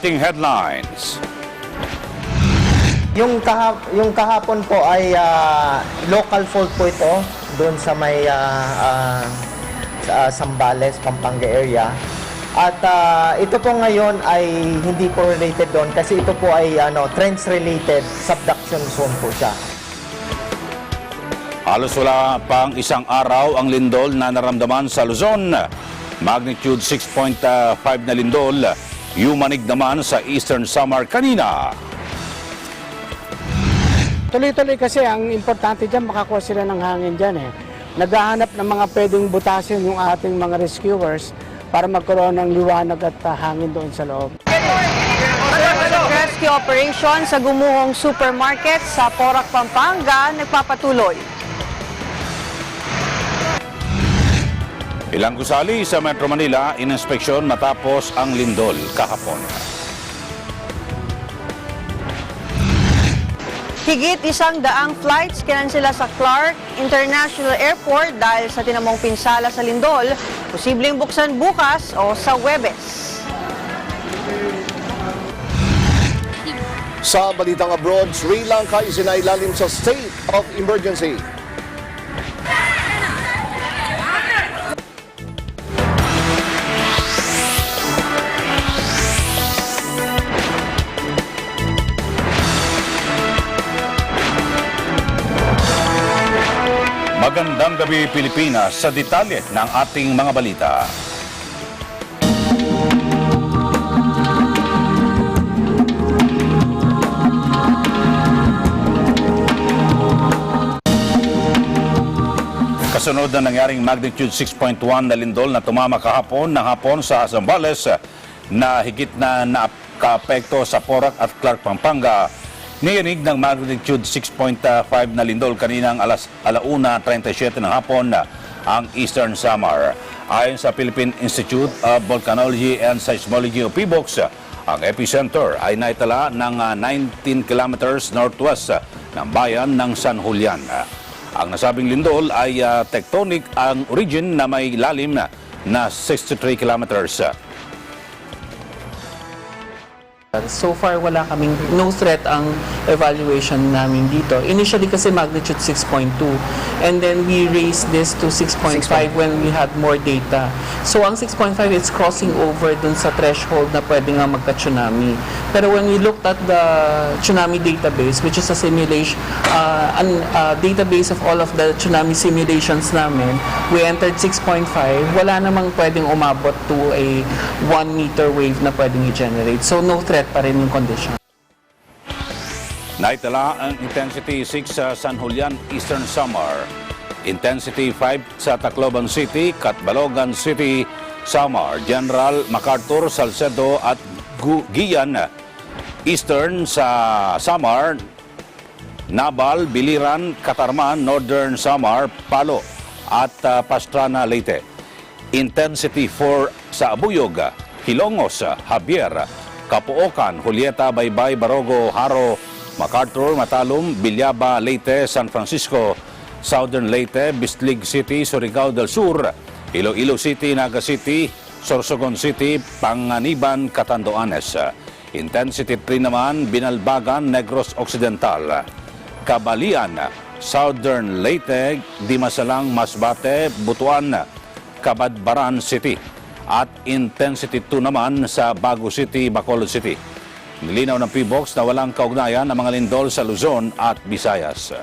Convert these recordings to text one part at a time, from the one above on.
ating headlines. Yung kahapon po ay local fault po ito doon sa may Zambales, Pampanga area. At ito po ngayon ay hindi po related doon kasi ito po ay trends related, subduction zone po siya. Halos wala pang isang araw ang lindol na naramdaman sa Luzon. Magnitude 6.5 na lindol, yumanig naman sa Eastern Samar kanina. Tuloy-tuloy kasi ang importante dyan, makakuha sila ng hangin dyan eh. Naghahanap ng mga pwedeng butasin yung ating mga rescuers para magkaroon ng liwanag at hangin doon sa loob. Rescue operation sa gumuhong supermarket sa Porac, Pampanga nagpapatuloy. Ilang gusali sa Metro Manila ininspeksyon matapos ang lindol kahapon. Higit 100 flights kinansela sa Clark International Airport dahil sa tinamong pinsala sa lindol, posibleng buksan bukas o sa Huwebes. Sa balitang abroad, Sri Lanka isinailalim sa state of emergency. Magandang gabi Pilipinas, sa detalye ng ating mga balita. Kasunod na nangyaring magnitude 6.1 na lindol na tumama kahapon ng hapon sa Zambales na higit na nakaapekto sa Porac at Clark, Pampanga. Niyanig ng magnitude 6.5 na lindol kaninang alauna 37 ng hapon ang Eastern Samar. Ayon sa Philippine Institute of Volcanology and Seismology o PBOX, ang epicenter ay naitala ng 19 kilometers northwest ng bayan ng San Julian. Ang nasabing lindol ay tectonic ang origin na may lalim na 63 kilometers. So far, wala kaming no threat ang evaluation namin dito. Initially kasi magnitude 6.2 and then we raised this to 6.5 when we had more data. So ang 6.5 is crossing over dun sa threshold na pwede nga magka-tsunami. Pero when we looked at the tsunami database, which is a simulation, database of all of the tsunami simulations namin, we entered 6.5. Wala namang pwedeng umabot to a 1 meter wave na pwedeng i-generate. So no threat pa rin yung condition. Naitala ang intensity 6 sa San Julian, Eastern Samar. Intensity 5 sa Tacloban City, Catbalogan City, Samar, General MacArthur, Salcedo at Guian. Eastern sa Samar, Nabal, Biliran, Catarman, Northern Samar, Palo at Pastrana, Leyte. Intensity 4 sa Abuyog, Hilongos, Javier, Capuocan, Julieta, Baybay, Barogo, Haro, MacArthur, Matalum, Bilyaba, Leyte, San Francisco, Southern Leyte, Bislig City, Surigao del Sur, Iloilo City, Naga City, Sorsogon City, Panganiban, Catanduanes. Intensity 3 naman, Binalbagan, Negros Occidental, Cabalian, Southern Leyte, Dimasalang, Masbate, Butuan, Cabadbaran City. At intensity 2 naman sa Bago City, Bacolod City. Nilinaw ng PBOX na walang kaugnayan ang mga lindol sa Luzon at Visayas.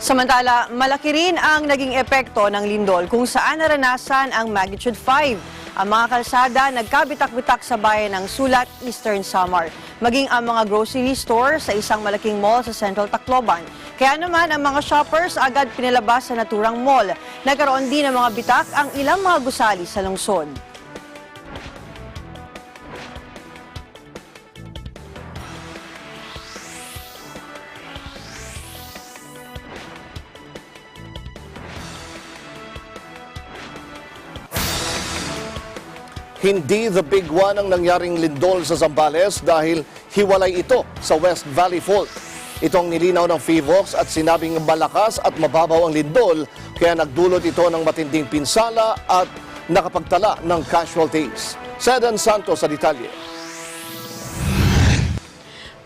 Samantala, malaki rin ang naging epekto ng lindol kung saan naranasan ang magnitude 5. ang mga kalsada nagkabitak-bitak sa bayan ng Sulat, Eastern Samar. Maging ang mga grocery store sa isang malaking mall sa Central Tacloban. Kaya naman ang mga shoppers agad pinalabas sa naturang mall. Nagkaroon din ng mga bitak ang ilang mga gusali sa lungsod. Hindi the big one ang nangyaring lindol sa Zambales dahil hiwalay ito sa West Valley Fault. Ito ang nilinaw ng PHIVOX at sinabing malakas at mababaw ang lindol kaya nagdulot ito ng matinding pinsala at nakapagtala ng casualties. Sedan Santos sa detalye.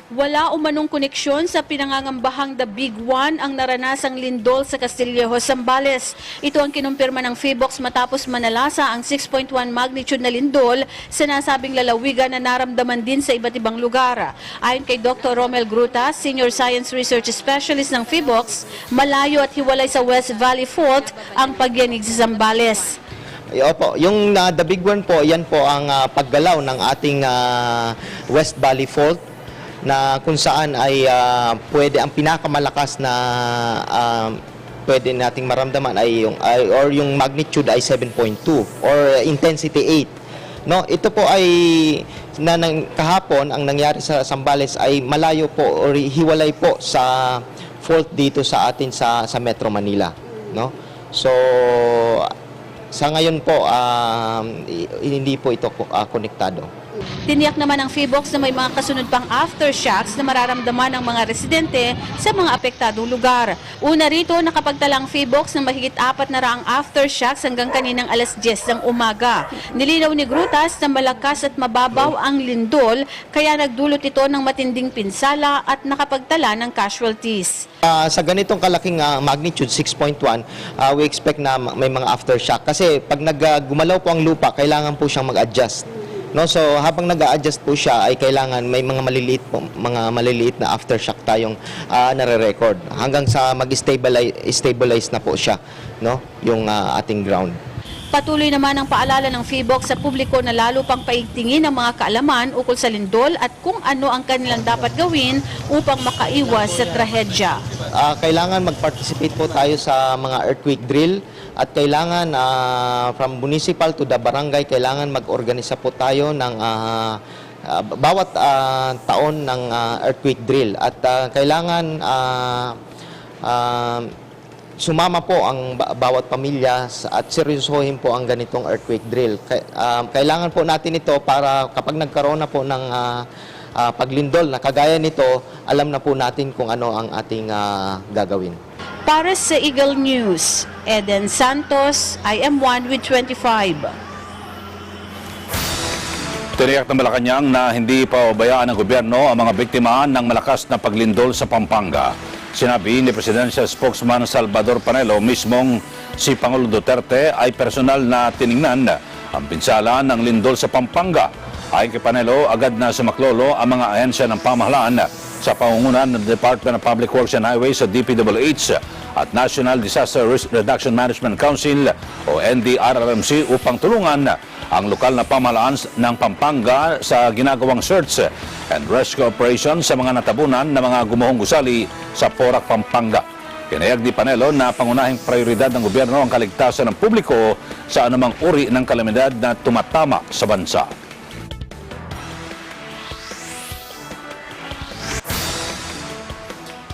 Wala umanong koneksyon sa pinangangambahang The Big One ang naranasang lindol sa Castillejo, Zambales. Ito ang kinumpirma ng PHIVOX matapos manalasa ang 6.1 magnitude na lindol sa nasabing lalawigan na naramdaman din sa iba't ibang lugar. Ayon kay Dr. Romel Gruta, Senior Science Research Specialist ng PHIVOX, malayo at hiwalay sa West Valley Fault ang pagyanig sa Zambales. Opo, yung The Big One po, yan po ang paggalaw ng ating West Valley Fault na kung saan ay pwede ang pinakamalakas na pwede nating maramdaman ay yung magnitude ay 7.2 or intensity 8. No, ito po ay kahapon ang nangyari sa Zambales ay malayo po or hiwalay po sa fault dito sa atin sa Metro Manila, no? So sa ngayon po hindi po ito konektado. Tiniyak naman ng PHIVOX na may mga kasunod pang aftershocks na mararamdaman ng mga residente sa mga apektadong lugar. Una rito, nakapagtalang PHIVOX na mahigit 4 na raang aftershocks hanggang kaninang alas 10 ng umaga. Nilinaw ni Grutas na malakas at mababaw ang lindol kaya nagdulot ito ng matinding pinsala at nakapagtala ng casualties. Sa ganitong kalaking magnitude 6.1, we expect na may mga aftershock kasi pag gumalaw po ang lupa, kailangan po siyang mag-adjust. No, so habang nag-a-adjust po siya ay kailangan may mga maliliit na aftershock tayong nare-record hanggang sa mag-stabilize na po siya, no, yung ating ground. Patuloy naman ang paalala ng PHIVOX sa publiko na lalo pang paigtingin ang mga kaalaman ukol sa lindol at kung ano ang kanilang dapat gawin upang makaiwas sa trahedya. Kailangan mag-participate po tayo sa mga earthquake drill at kailangan from municipal to the barangay, kailangan mag-organisa po tayo ng bawat taon ng earthquake drill at kailangan sumama po ang bawat pamilya at seryosohin po ang ganitong earthquake drill. Kailangan po natin ito para kapag nagkaroon na po ng paglindol na kagaya nito, alam na po natin kung ano ang ating gagawin. Para sa Eagle News, Eden Santos, IM1 with 25. Tiniyak ng Malacanang na hindi pababayaan ng gobyerno ang mga biktima ng malakas na paglindol sa Pampanga. Sinabi ni Presidential Spokesman Salvador Panelo mismong si Pangulong Duterte ay personal na tiningnan ang pinsala ng lindol sa Pampanga. Ayon kay Panelo, agad na sumaklolo ang mga ahensya ng pamahalaan sa pangunguna ng Department of Public Works and Highways sa DPWH at National Disaster Risk Reduction Management Council o NDRRMC upang tulungan ang lokal na pamahalaan ng Pampanga sa ginagawang search and rescue operation sa mga natabunan na mga gumuhong gusali sa Porac, Pampanga. Pinayag ni Panelo na pangunahing prioridad ng gobyerno ang kaligtasan ng publiko sa anumang uri ng kalamidad na tumatama sa bansa.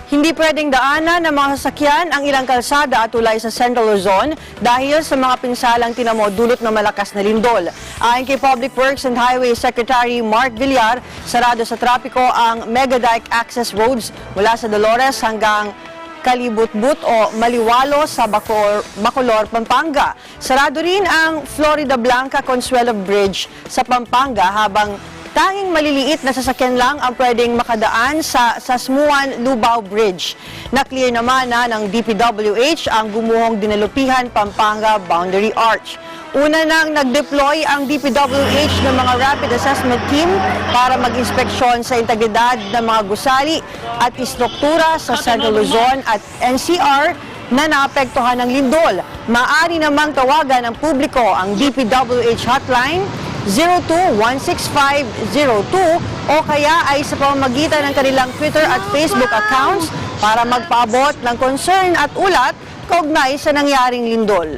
Hindi pwedeng daanan ng mga sasakyan ang ilang kalsada at tulay sa Central Luzon dahil sa mga pinsalang tinamo dulot ng malakas na lindol. Ayon kay Public Works and Highways Secretary Mark Villar, sarado sa trapiko ang Megadike Access Roads mula sa Dolores hanggang Kalibutbut o Maliwalo sa Bacolor, Pampanga. Sarado rin ang Florida Blanca Consuelo Bridge sa Pampanga habang tanging maliliit na sasakyan lang ang pwedeng makadaan sa Sasmuan Lubao Bridge. Na-clear naman ng DPWH ang gumuhong Dinalupihan Pampanga Boundary Arch. Una nang nag-deploy ang DPWH ng mga Rapid Assessment Team para mag-inspeksyon sa integridad ng mga gusali at istruktura sa Central Luzon at NCR na naapektuhan ng lindol. Maaari namang tawagan ng publiko ang DPWH hotline 02-16502 o kaya ay sa pamamagitan ng kanilang Twitter at Facebook accounts para magpaabot ng concern at ulat kaugnay sa nangyaring lindol.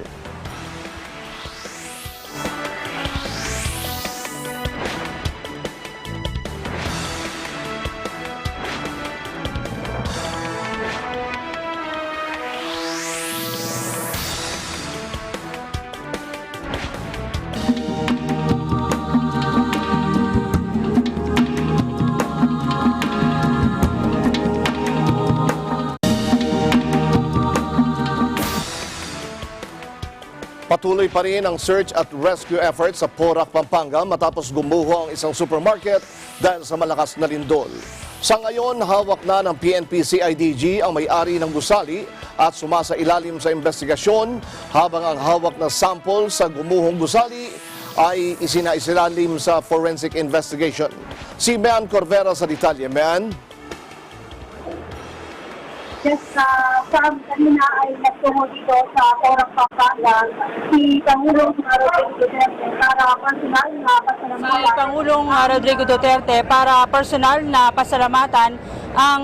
Patuloy pa rin ang search at rescue efforts sa Porac, Pampanga matapos gumuho ang isang supermarket dahil sa malakas na lindol. Sa ngayon, hawak na ng PNP-CIDG ang may-ari ng gusali at sumasailalim sa investigasyon habang ang hawak na sample sa gumuhong gusali ay isinailalim sa forensic investigation. Si Mean Corvera sa detalye. Mean? Yes, from kanina ay nagtungo dito sa Porac, Pampanga si Pangulong Rodrigo Duterte para personal na pasalamatan. Si Pangulong Rodrigo Duterte para personal na pasalamatan ang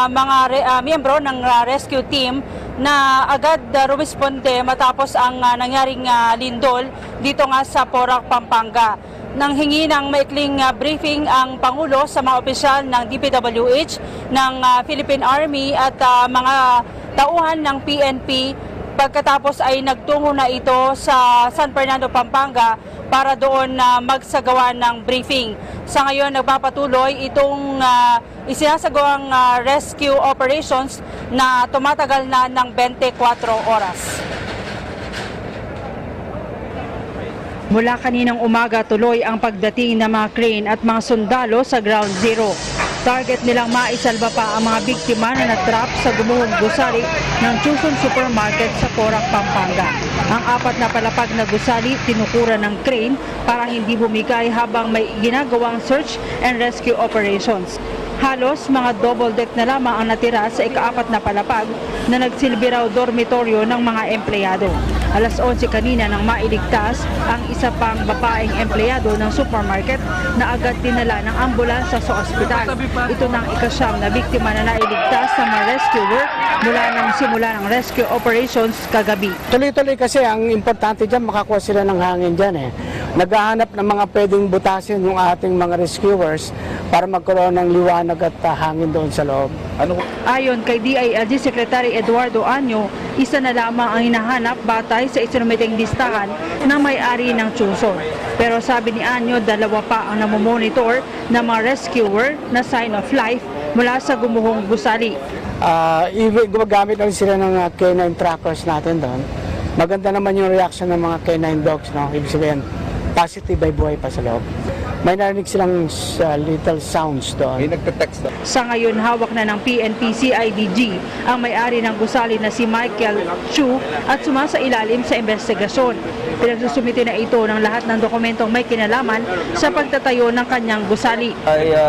mga miyembro ng rescue team na agad rumisponde matapos ang nangyaring lindol dito nga sa Porac, Pampanga. Nang hingi ng maikling briefing ang Pangulo sa mga opisyal ng DPWH, ng Philippine Army at mga tauhan ng PNP. Pagkatapos ay nagtungo na ito sa San Fernando, Pampanga para doon magsagawa ng briefing. Sa ngayon, nagpapatuloy itong isinasagawang rescue operations na tumatagal na ng 24 oras. Mula kaninang umaga tuloy ang pagdating ng mga crane at mga sundalo sa ground zero. Target nilang maisalba pa ang mga biktima na natrap sa gumuhong gusali ng Chuson Supermarket sa Porac, Pampanga. Ang 4 na palapag na gusali tinukuran ng crane para hindi bumigay habang may ginagawang search and rescue operations. Halos mga double deck na lamang ang natira sa ika-4 na palapag na nagsilbi raw dormitoryo ng mga empleyado. Alas 11 kanina nang mailigtas ang isa pang babaeng empleyado ng supermarket na agad dinala ng ambulansya sa ospital. Ito nang ika-9 na biktima na nailigtas sa mga rescuer mula nang simula ng rescue operations kagabi. Tuloy-tuloy kasi ang importante dyan, makakuha sila ng hangin dyan eh. Naghahanap ng mga pwedeng butasin yung ating mga rescuers para magkaroon ng liwanag at hangin doon sa loob. Ayon kay DILG Secretary Eduardo Anyo, isa na lamang ang hinahanap batay sa isinumiting listahan ng may-ari ng Chuson. Pero sabi ni Anyo, 2 pa ang namomonitor ng mga rescuer na sign of life mula sa gumuhong gusali. Gumagamit lang sila ng canine trackers natin doon. Maganda naman yung reaction ng mga canine dogs, no? Ibig sabihin, positive ay buhay pa sa loob. May narinig silang little sounds doon. May nagte-text doon. Sa ngayon, hawak na ng PNP-CIDG ang may-ari ng gusali na si Michael Chu at sumasailalim sa investigasyon. Pinagsusumite na ito ng lahat ng dokumentong may kinalaman sa pagtatayo ng kanyang gusali.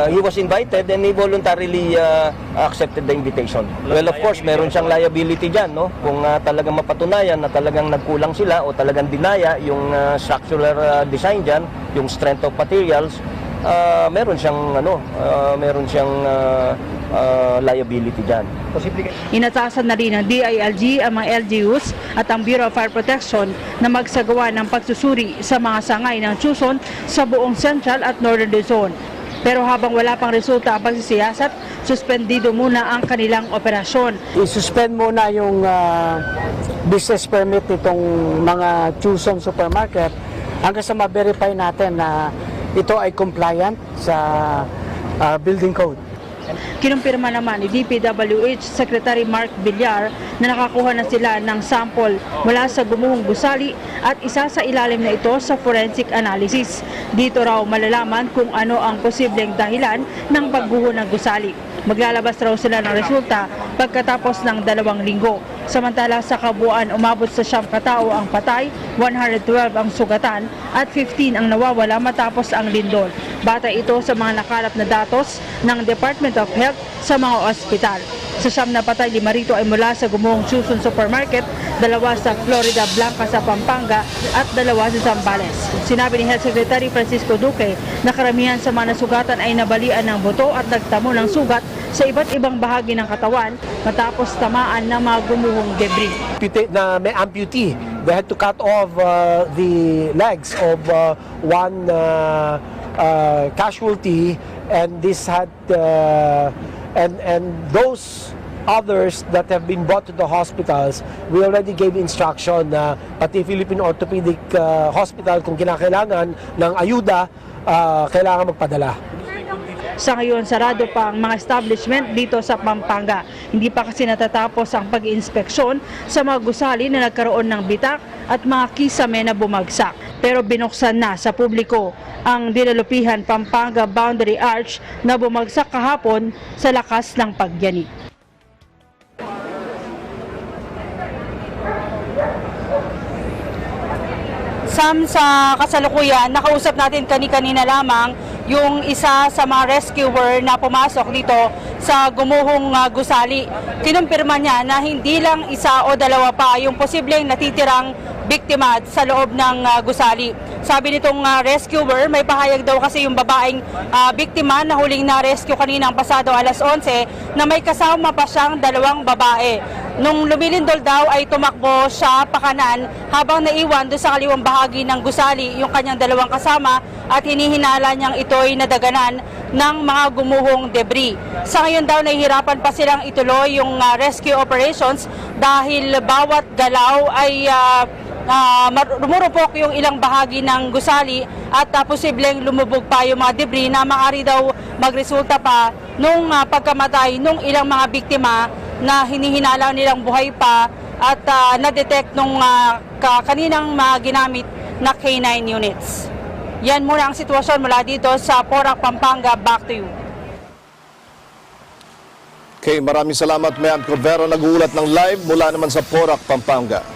He was invited and he voluntarily accepted the invitation. Well, of course, meron siyang liability dyan, no? Kung talagang mapatunayan na talagang nagkulang sila o talagang dinaya yung structural design dyan, yung strength of materials, meron siyang liability dyan. Inatasan na rin ng DILG ang mga LGUs at ang Bureau of Fire Protection na magsagawa ng pagsusuri sa mga sangay ng Chuson sa buong Central at Northern Luzon. Pero habang wala pang resulta ang pagsisiyasat, suspendido muna ang kanilang operasyon. I-suspend muna yung business permit nitong mga Chuson Supermarket hanggang sa ma-verify natin na ito ay compliant sa building code. Kinumpirma naman ni DPWH Secretary Mark Villar na nakakuha na sila ng sample mula sa gumuhong gusali at isa sa ilalim na ito sa forensic analysis. Dito raw malalaman kung ano ang posibleng dahilan ng pagguho ng gusali. Maglalabas raw sila ng resulta pagkatapos ng 2 linggo. Samantala sa kabuuan, umabot sa 9 katao ang patay, 112 ang sugatan at 15 ang nawawala matapos ang lindol. Batay ito sa mga nakalap na datos ng Department of Health sa mga ospital. Sa 9 na patay, 5 rito ay mula sa gumuhong Susun Supermarket, 2 sa Florida Blanca sa Pampanga at 2 sa Zambales. Sinabi ni Health Secretary Francisco Duque na karamihan sa mga nasugatan ay nabalian ng buto at nagtamo ng sugat sa iba't ibang bahagi ng katawan matapos tamaan ng mga gumuhong debris. Na may amputee. They had to cut off the legs of one casualty, and this had and those others that have been brought to the hospitals, we already gave instruction na pati Philippine Orthopedic Hospital kung kinakailangan ng ayuda, kailangan magpadala. Sa ngayon, sarado pa ang mga establishment dito sa Pampanga. Hindi pa kasi natatapos ang pag-inspeksyon sa mga gusali na nagkaroon ng bitak at mga kisame na bumagsak. Pero binuksan na sa publiko ang Dinalupihan Pampanga Boundary Arch na bumagsak kahapon sa lakas ng pagyanig. Sam, sa kasalukuyan, nakausap natin kanina lamang yung isa sa mga rescuer na pumasok dito sa gumuhong gusali. Kinumpirma niya na hindi lang isa o dalawa pa yung posibleng natitirang biktima sa loob ng gusali. Sabi nitong rescuer, may pahayag daw kasi yung babaeng biktima na huling na-rescue kaninang pasado alas 11 na may kasama pa siyang 2 babae. Nung lumilindol daw ay tumakbo siya pakanan habang naiwan doon sa kaliwang bahagi ng gusali yung kanyang 2 kasama at hinihinala niyang ito'y nadaganan ng mga gumuhong debris. Sa ngayon daw nahihirapan pa silang ituloy yung rescue operations dahil bawat galaw ay rumurupok yung ilang bahagi ng gusali at posibleng lumubog pa yung mga debris na maaari daw magresulta pa nung pagkamatay nung ilang mga biktima na hinihinala nilang buhay pa at na-detect nung kaninang ginamit na K9 units. Yan muna ang sitwasyon mula dito sa Porac, Pampanga. Back to you. Okay, maraming salamat, Mayan Cordero. Nag-uulat ng live mula naman sa Porac, Pampanga.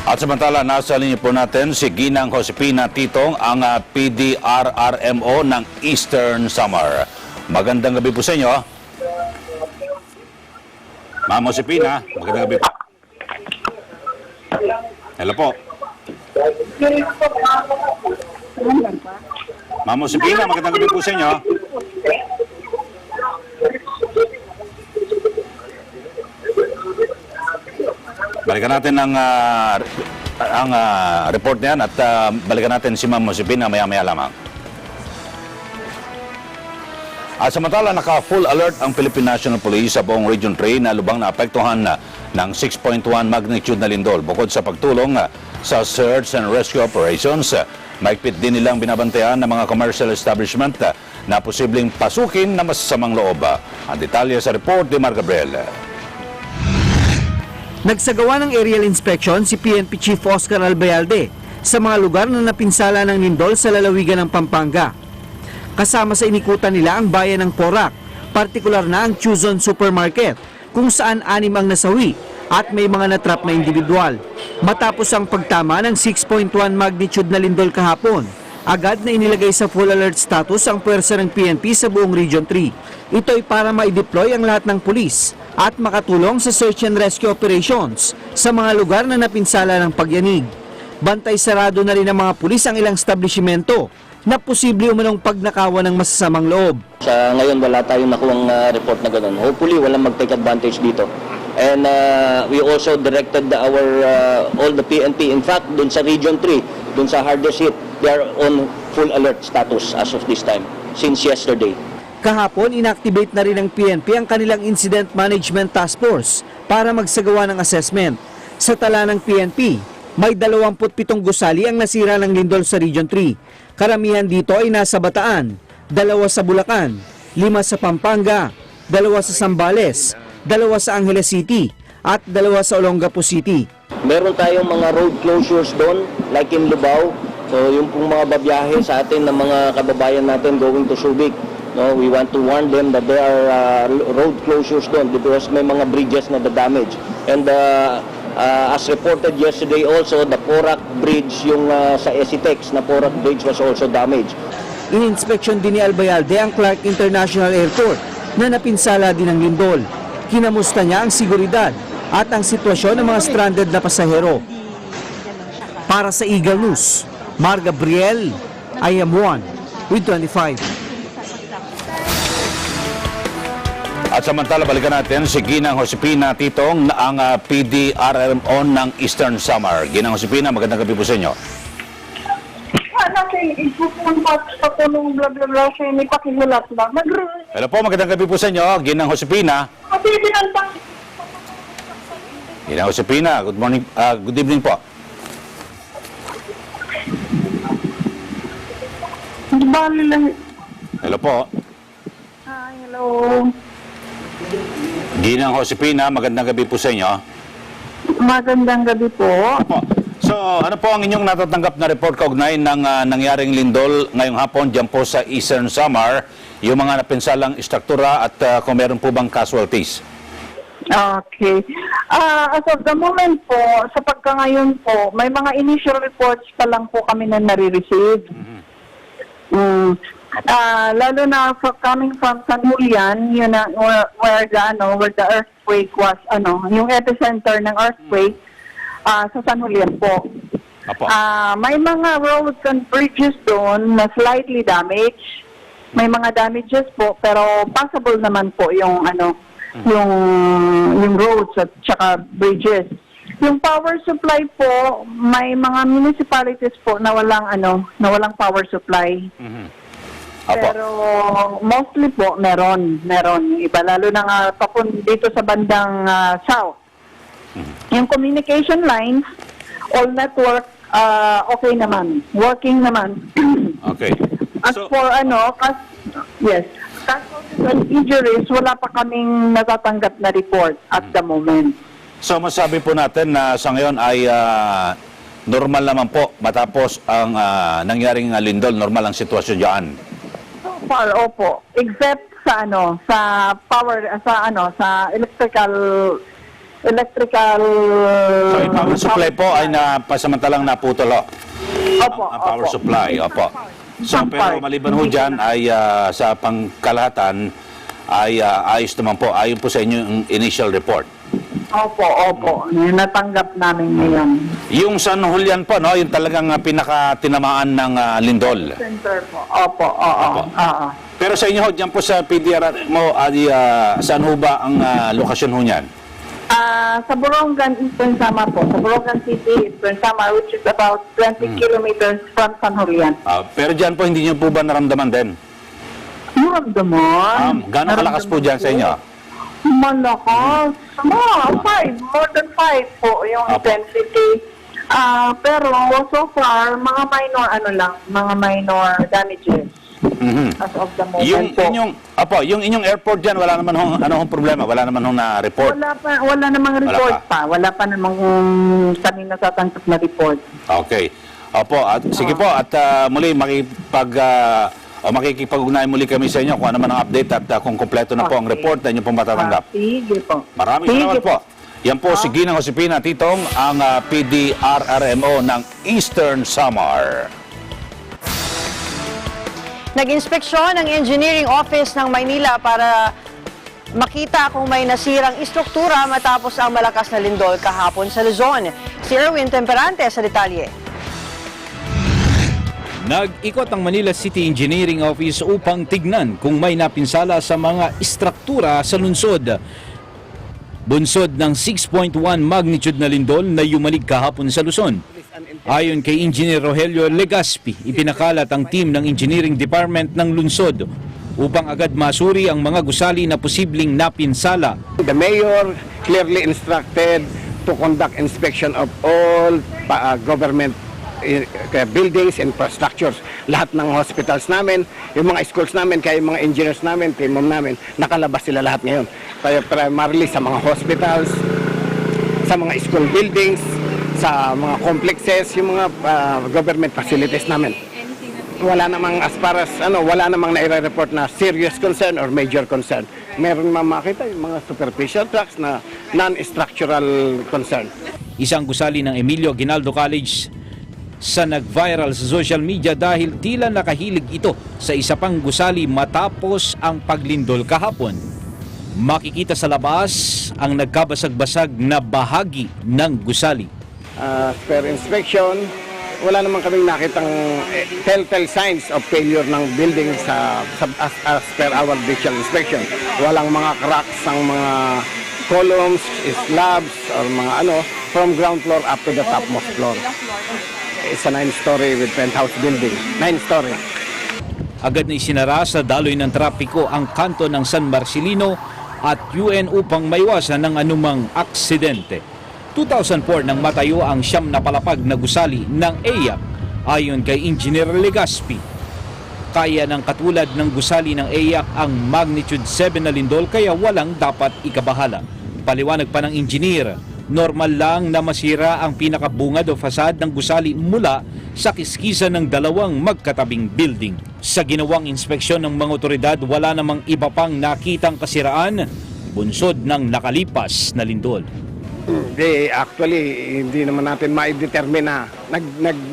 At samantala, nasa linya po natin si Ginang Josepina Titong, ang PDRRMO ng Eastern Samar. Magandang gabi po sa inyo. Ma'am Josepina, magandang gabi po. Hello po. Ma'am Josepina, magandang gabi po sa inyo. Balikan natin ang report niyan at balikan natin si Ma'am Josepina maya-maya lamang. At samantala, naka-full alert ang Philippine National Police sa buong Region 3 na lubang naapektuhan ng 6.1 magnitude na lindol. Bukod sa pagtulong sa search and rescue operations, mahigpit din nilang binabantayan ng mga commercial establishment na posibleng pasukin na masasamang loob. Ang detalye sa report ni Mar Gabriel. Nagsagawa ng aerial inspection si PNP Chief Oscar Albayalde sa mga lugar na napinsala ng lindol sa lalawigan ng Pampanga. Kasama sa inikutan nila ang bayan ng Porac, partikular na ang Chuzon Supermarket, kung saan 6 ang nasawi at may mga natrap na individual. Matapos ang pagtama ng 6.1 magnitude na lindol kahapon, agad na inilagay sa full alert status ang puwersa ng PNP sa buong Region 3. Ito ay para ma-deploy ang lahat ng pulis at makatulong sa search and rescue operations sa mga lugar na napinsala ng pagyanig. Bantay sarado na rin ng mga pulis ang ilang establishmento na posible umanong pagnakawan ng masasamang loob. Sa ngayon wala tayong nakuhang report na gano'n. Hopefully walang mag-take advantage dito. And we also directed all the PNP, in fact, dun sa Region 3, dun sa hardest hit, they are on full alert status as of this time, since yesterday. Kahapon, inactivate na rin ng PNP ang kanilang Incident Management Task Force para magsagawa ng assessment. Sa tala ng PNP, may 27 gusali ang nasira ng lindol sa Region 3. Karamihan dito ay nasa Bataan, 2 sa Bulacan, 5 sa Pampanga, 2 sa Zambales, 2 sa Angeles City, at 2 sa Olongapo City. Meron tayong mga road closures doon, like in Lubao. So yung pong mga babiyahe sa atin ng mga kababayan natin going to Subic, no, we want to warn them that there are road closures doon because may mga bridges na damage. And as reported yesterday also, the Porac Bridge, yung sa Esitex na Porac Bridge was also damaged. In-inspection din ni Albayalde ang Clark International Airport na napinsala din ng lindol. Kinamusta niya ang seguridad at ang sitwasyon ng mga stranded na pasahero. Para sa Eagle News, Mar Gabriel, I am one with 25. At samantala, balikan natin si Ginang Josepina Titong na ang PDRMO ng Eastern Samar. Ginang Josepina, magandang gabi po sa inyo. Kasi ipupunta sa punong bla bla bla siya, may pakihulat lang. Hello po, magandang gabi po sa inyo. Ginang Josepina. Kasi binantang. Ginang Josepina, good morning, good evening po. Hindi ba nila? Hello po. Hi, hello. Ginang Josepina, magandang gabi po sa inyo. Magandang gabi po. Opo. So, ano po ang inyong natatanggap na report kaugnay ng nangyaring lindol ngayong hapon dyan po sa Eastern Samar, yung mga napinsalang istruktura at kung meron po bang casualties? Okay. As of the moment po, sa pagkangayon po, may mga initial reports pa lang po kami na nare-receive. Lalo na coming from San Julian, yun na, where the earthquake was, yung epicenter ng earthquake, sa San Julian po. May mga roads and bridges doon na slightly damaged. May mga damages po, pero possible naman po yung yung roads at saka bridges. Yung power supply po, may mga municipalities po na walang power supply. Pero mostly po meron iba, lalo na dito sa bandang south. Yung communication lines, all network, okay naman. Working naman. Okay. As for casualties and injuries, wala pa kaming natatanggap na report at the moment. So, masabi po natin na sa ngayon ay normal naman po matapos ang nangyaring lindol, normal ang sitwasyon dyan. So far, opo. Except sa power, sa electrical. So, yung power supply po ay pasamantalang naputol. Opo. Ang power supply, opo. So, pero maliban ho dyan ay sa pangkalahatan ay ayos naman po. Ayon po sa inyong initial report. Opo. Natanggap namin ngayon. Yung San Julian po, no? Yung talagang pinakatinamaan ng lindol. Center po. Opo. Pero sa inyo ho, dyan po sa PDR mo, saan ho ba ang lokasyon ho niyan? Sa Borongan, Eastern Samar po. Sa Borongan City, Eastern Samar, which is about 20 kilometers from San Julian. Pero dyan po, hindi niyo po ba naramdaman din? Naramdaman? Gano'ng kalakas po dyan sa inyo? Malakas. More than 5 po yung intensity. Pero so far, mga minor damages. As of the moment yung inyong airport dyan, wala naman hong problema? Wala naman hong na-report? Wala namang report pa. Wala pa namang kami natatanggap na report. Okay. Opo, at sige po, at muli makikipag-ugnayan muli kami sa inyo kung ano man ang update at kung kompleto na po ang report na inyo pong matatanggap. Sige po. Maraming salamat po. Yan po si Ginang Josepina Titong, ang PDRRMO ng Eastern Samar. Nag-inspeksyon ang Engineering Office ng Maynila para makita kung may nasirang istruktura matapos ang malakas na lindol kahapon sa Luzon. Si Erwin Temperante sa detalye. Nag-ikot ang Manila City Engineering Office upang tignan kung may napinsala sa mga istruktura sa lungsod. Bunsod ng 6.1 magnitude na lindol na yumanig kahapon sa Luzon. Ayon kay Engineer Rogelio Legaspi, ipinakalat ang team ng Engineering Department ng lungsod upang agad masuri ang mga gusali na posibleng napinsala. The mayor clearly instructed to conduct inspection of all government buildings, infrastructures. Lahat ng hospitals namin, yung mga schools namin, kaya yung mga engineers namin, team namin, nakalabas sila lahat ngayon. Kaya primarily sa mga hospitals, sa mga school buildings, sa mga complexes, yung mga government facilities namin. Wala namang wala namang nai-report na serious concern or major concern. Meron makita yung mga superficial cracks na non-structural concern. Isang gusali ng Emilio Aguinaldo College sa nag-viral sa social media dahil tila nakahilig ito sa isa pang gusali matapos ang paglindol kahapon. Makikita sa labas ang nagkabasag-basag na bahagi ng gusali. Per inspection, wala naman kaming nakitang telltale signs of failure ng building as per our visual inspection. Walang mga cracks ang mga columns, slabs, or mga from ground floor up to the topmost floor. It's a 9-story with penthouse building. 9-story. Agad na isinara sa daloy ng trapiko ang kanto ng San Marcelino at UN upang maiwasan ng anumang aksidente. 2004 nang matayo ang 9 na palapag na gusali ng EYAC ayon kay Engineer Legaspi. Kaya ng katulad ng gusali ng EYAC ang magnitude 7 na lindol kaya walang dapat ikabahala. Paliwanag pa ng engineer, normal lang na masira ang pinakabungad o fasad ng gusali mula sa kiskisan ng dalawang magkatabing building. Sa ginawang inspeksyon ng mga otoridad, wala namang iba pang nakitang kasiraan bunsod ng nakalipas na lindol. Actually, hindi naman natin ma-determine na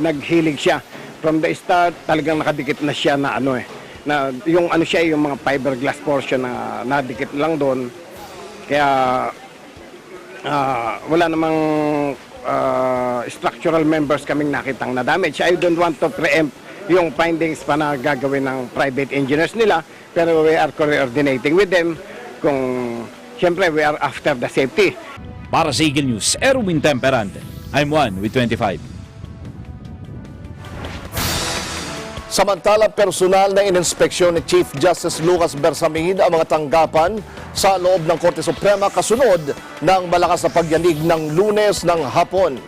naghilig siya. From the start, talagang nakadikit na siya na na yung yung mga fiberglass portion na nadikit lang doon. Kaya wala namang structural members kaming nakitang na damage. I don't want to preempt yung findings pa na gagawin ng private engineers nila, pero we are coordinating with them kung siyempre we are after the safety. Para sa Eagle News, Erwin Temperante. I'm one with 25. Samantala, personal na ininspeksyon ni Chief Justice Lucas Bersamin ang mga tanggapan sa loob ng Korte Suprema kasunod ng malakas na pagyanig ng Lunes ng hapon.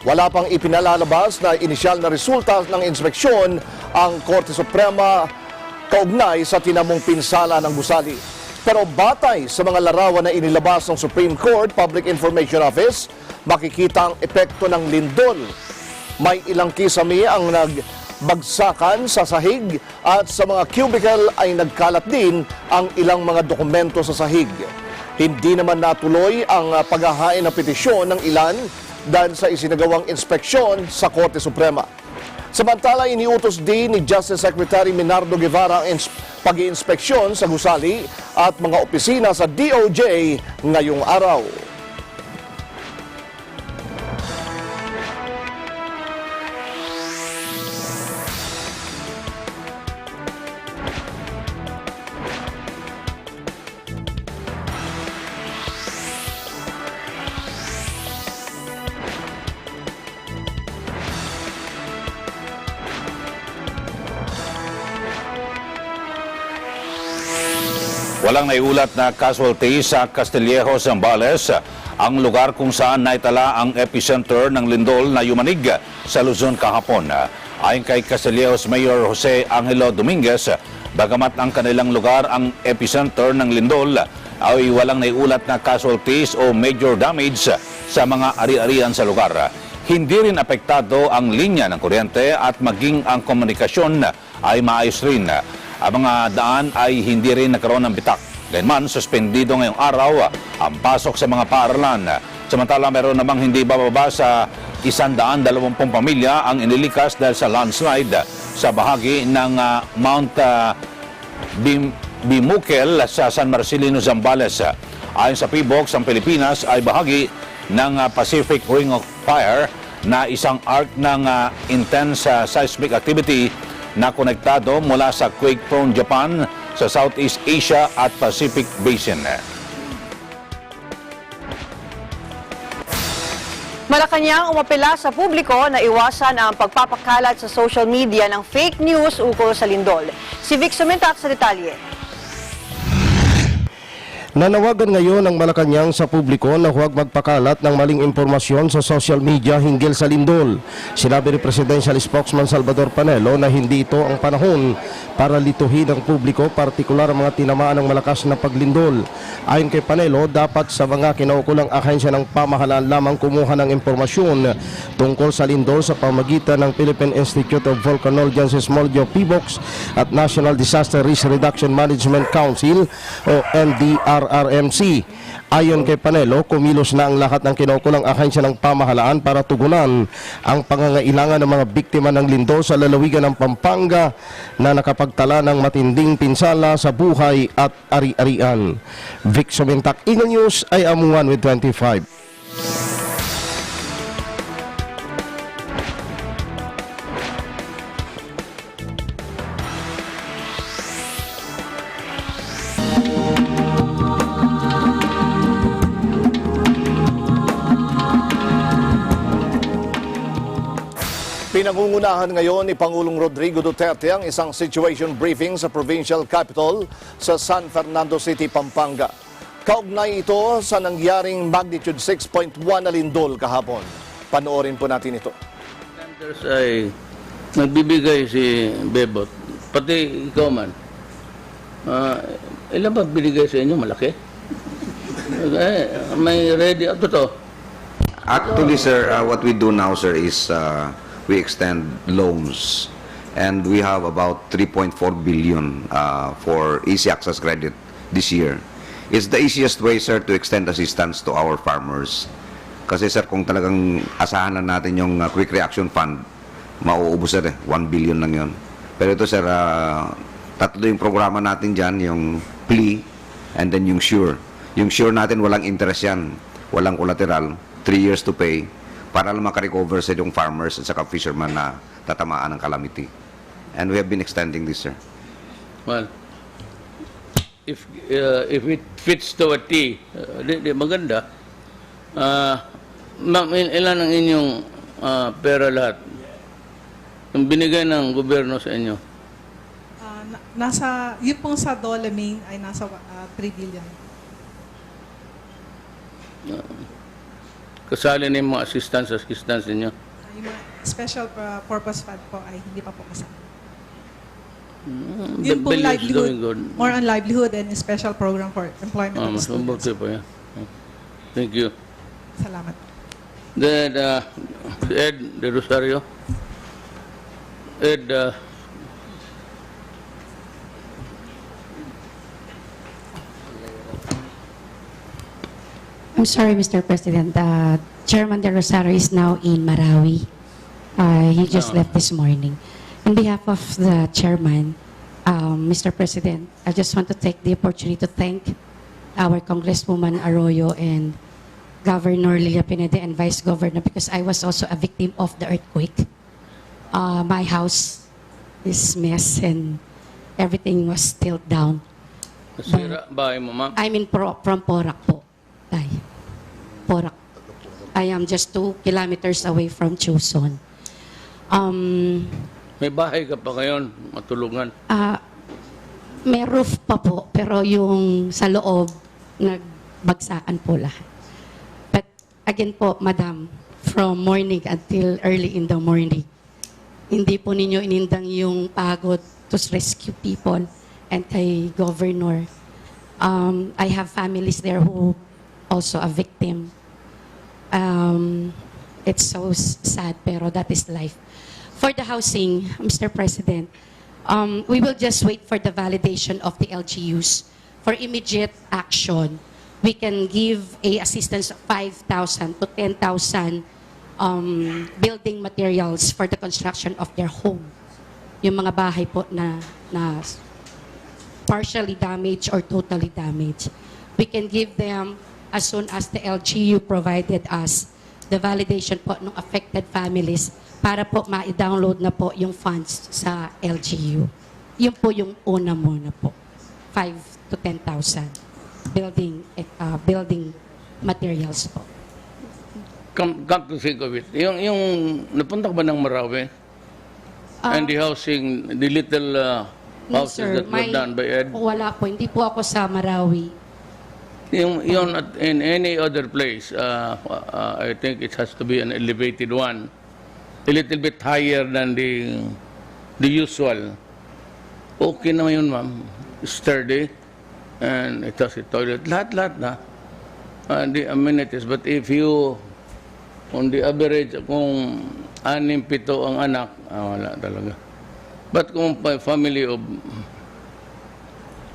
Wala pang ipinalalabas na inisyal na resulta ng inspeksyon ang Korte Suprema kaugnay sa tinamong pinsala ng gusali. Pero batay sa mga larawan na inilabas ng Supreme Court Public Information Office, makikita ang epekto ng lindol. May ilang kisame ang nagbagsakan sa sahig at sa mga cubicle ay nagkalat din ang ilang mga dokumento sa sahig. Hindi naman natuloy ang paghahain ng petisyon ng ilan dahil sa isinagawang inspeksyon sa Korte Suprema. Samantala, iniutos din ni Justice Secretary Minardo Guevara ang pag-iinspeksyon sa gusali at mga opisina sa DOJ ngayong araw. Walang naiulat na casualty sa Castillejo, Zambales, ang lugar kung saan naitala ang epicenter ng lindol na yumanig sa Luzon kahapon. Ayon kay Castillejo's Mayor Jose Angelo Dominguez, bagamat ang kanilang lugar ang epicenter ng lindol, ay walang naiulat na casualties o major damage sa mga ari-arian sa lugar. Hindi rin apektado ang linya ng kuryente at maging ang komunikasyon ay maayos rin. Ang mga daan ay hindi rin nagkaroon ng bitak. Gayunman, suspendido ngayong araw ang pasok sa mga paaralan. Samantala, meron namang hindi bababa sa 120 pamilya ang inilikas dahil sa landslide sa bahagi ng Mount Bimukel sa San Marcelino, Zambales. Ayon sa PBOX, ang Pilipinas ay bahagi ng Pacific Ring of Fire na isang arc ng intense seismic activity na konektado mula sa quake-prone Japan sa Southeast Asia at Pacific Basin. Malacanang umapela sa publiko na iwasan ang pagpapakalat sa social media ng fake news ukol sa lindol. Si Vic Sumintak sa detalye. Nanawagan ngayon ng Malacanang sa publiko na huwag magpakalat ng maling impormasyon sa social media hinggil sa lindol. Sinabi ni Presidential Spokesman Salvador Panelo na hindi ito ang panahon para lituhin ang publiko, partikular ang mga tinamaan ng malakas na paglindol. Ayon kay Panelo, dapat sa mga kinaukulang ahensya ng pamahalaan lamang kumuha ng impormasyon tungkol sa lindol sa pamagitan ng Philippine Institute of Volcanology and Seismology PBOX at National Disaster Risk Reduction Management Council o NDRRM RRMC. Ayon kay Panelo, kumilos na ang lahat ng kinukulang ahensya ng pamahalaan para tugunan ang pangangailangan ng mga biktima ng lindol sa lalawigan ng Pampanga na nakapagtala ng matinding pinsala sa buhay at ari-arian. Vic Sumintak, Eagle News, I am 1 with 25. Pinangungunahan ngayon ni Pangulong Rodrigo Duterte ang isang situation briefing sa provincial capital sa San Fernando City, Pampanga. Kaugnay ito sa nangyaring magnitude 6.1 na lindol kahapon. Panoorin po natin ito. Ay nagbibigay si Bebot, pati ikaw man. Ilan ba binigay sa inyo? Malaki? May ready up to. Actually, sir, what we do now, sir, is we extend loans, and we have about 3.4 billion for easy access credit this year. It's the easiest way, sir, to extend assistance to our farmers. Kasi, sir, kung talagang asahan na natin yung quick reaction fund, mauubos, sir, 1 billion lang yun. Pero ito, sir, tatlo yung programa natin dyan, yung PLE, and then yung SURE. Yung SURE natin, walang interest yan, walang collateral, 3 years to pay, para lang makarecover sa yung farmers at saka fishermen na tatamaan ng calamity. And we have been extending this, sir. Well, if it fits to a T, maganda. Ma'am, ilan ang inyong pera lahat? Yung binigay ng gobyerno sa inyo? Yun pong sa DOLE main ay nasa 3 billion. Kasali na yung mga assistance ninyo? Yung mga special purpose fund po ay hindi pa po kasama. Yun pong livelihood, more on livelihood and special program for employment of the students. Po yan. Thank you. Salamat. Then, Ed De Rosario. Ed, I'm sorry, Mr. President. Chairman De Rosario is now in Marawi. He just left this morning. On behalf of the chairman, Mr. President, I just want to take the opportunity to thank our Congresswoman Arroyo and Governor Lilia Pineda and Vice Governor, because I was also a victim of the earthquake. My house is mess and everything was still down. nasira bahay mo, ma'am? I'm in from Porac po. Porac. I am just 2 kilometers away from Chuson. May bahay ka pa ngayon, matulungan? May roof pa po, pero yung sa loob, nagbagsakan po lahat. But again po, Madam, from morning until early in the morning, hindi po ninyo inindang yung pagod to rescue people and kay Governor. I have families there who also a victim. It's so sad, pero that is life. For the housing, Mr. President, we will just wait for the validation of the LGUs. For immediate action, we can give a assistance of 5,000 to 10,000 building materials for the construction of their home. Yung mga bahay po na partially damaged or totally damaged. We can give them as soon as the LGU provided us the validation po ng affected families para po ma-download na po yung funds sa LGU. Yun po yung una muna po. 5 to 10,000 building materials po. Come to think of it, yung napunta ka ba ng Marawi? And the housing, the little houses sir, that were done by Ed? Wala po, hindi po ako sa Marawi. Yun in any other place, I think it has to be an elevated one. A little bit higher than the usual. Okay naman yun, ma'am. Sturdy. And it has a toilet. Lahat na. The amenities. But if you, on the average, kung 6-7 ang anak, wala talaga. But kung family of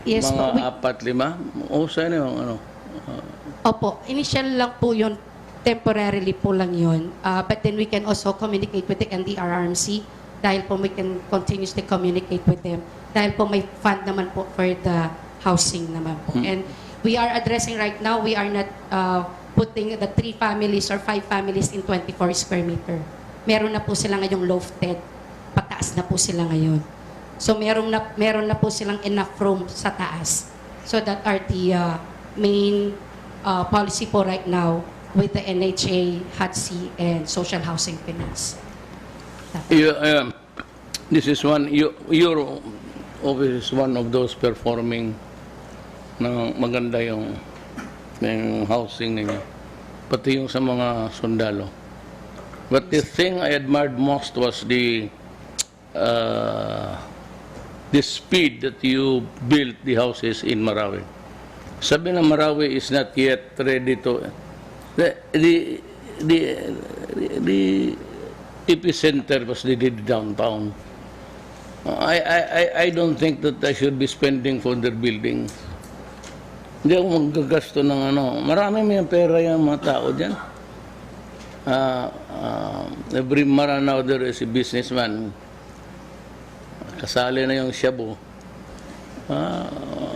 Yes po. Mga 4-5? O saan yung ano? Opo, initial lang po yun. Temporarily po lang yun. But then we can also communicate with the NDRRMC dahil po we can continuously communicate with them. Dahil po may fund naman po for the housing naman po. And we are addressing right now, we are not putting the 3 families or 5 families in 24 square meter. Meron na po sila ngayong lofted. Pataas na po sila ngayon. So meron na po silang enough room sa taas. So that are the main policy po right now with the NHA, HUD-C, and Social Housing Finance. This is one, your office is one of those performing na maganda yung housing ninyo. Pati yung sa mga sundalo. But the thing I admired most was the speed that you built the houses in Marawi. Sabi na Marawi is not yet ready to... The epicenter was the downtown. I don't think that I should be spending for their buildings. Hindi ako maggagasto ng ano. Marami may pera yung mga tao dyan. Every Mara now there is a businessman. Kasali na yung shabu.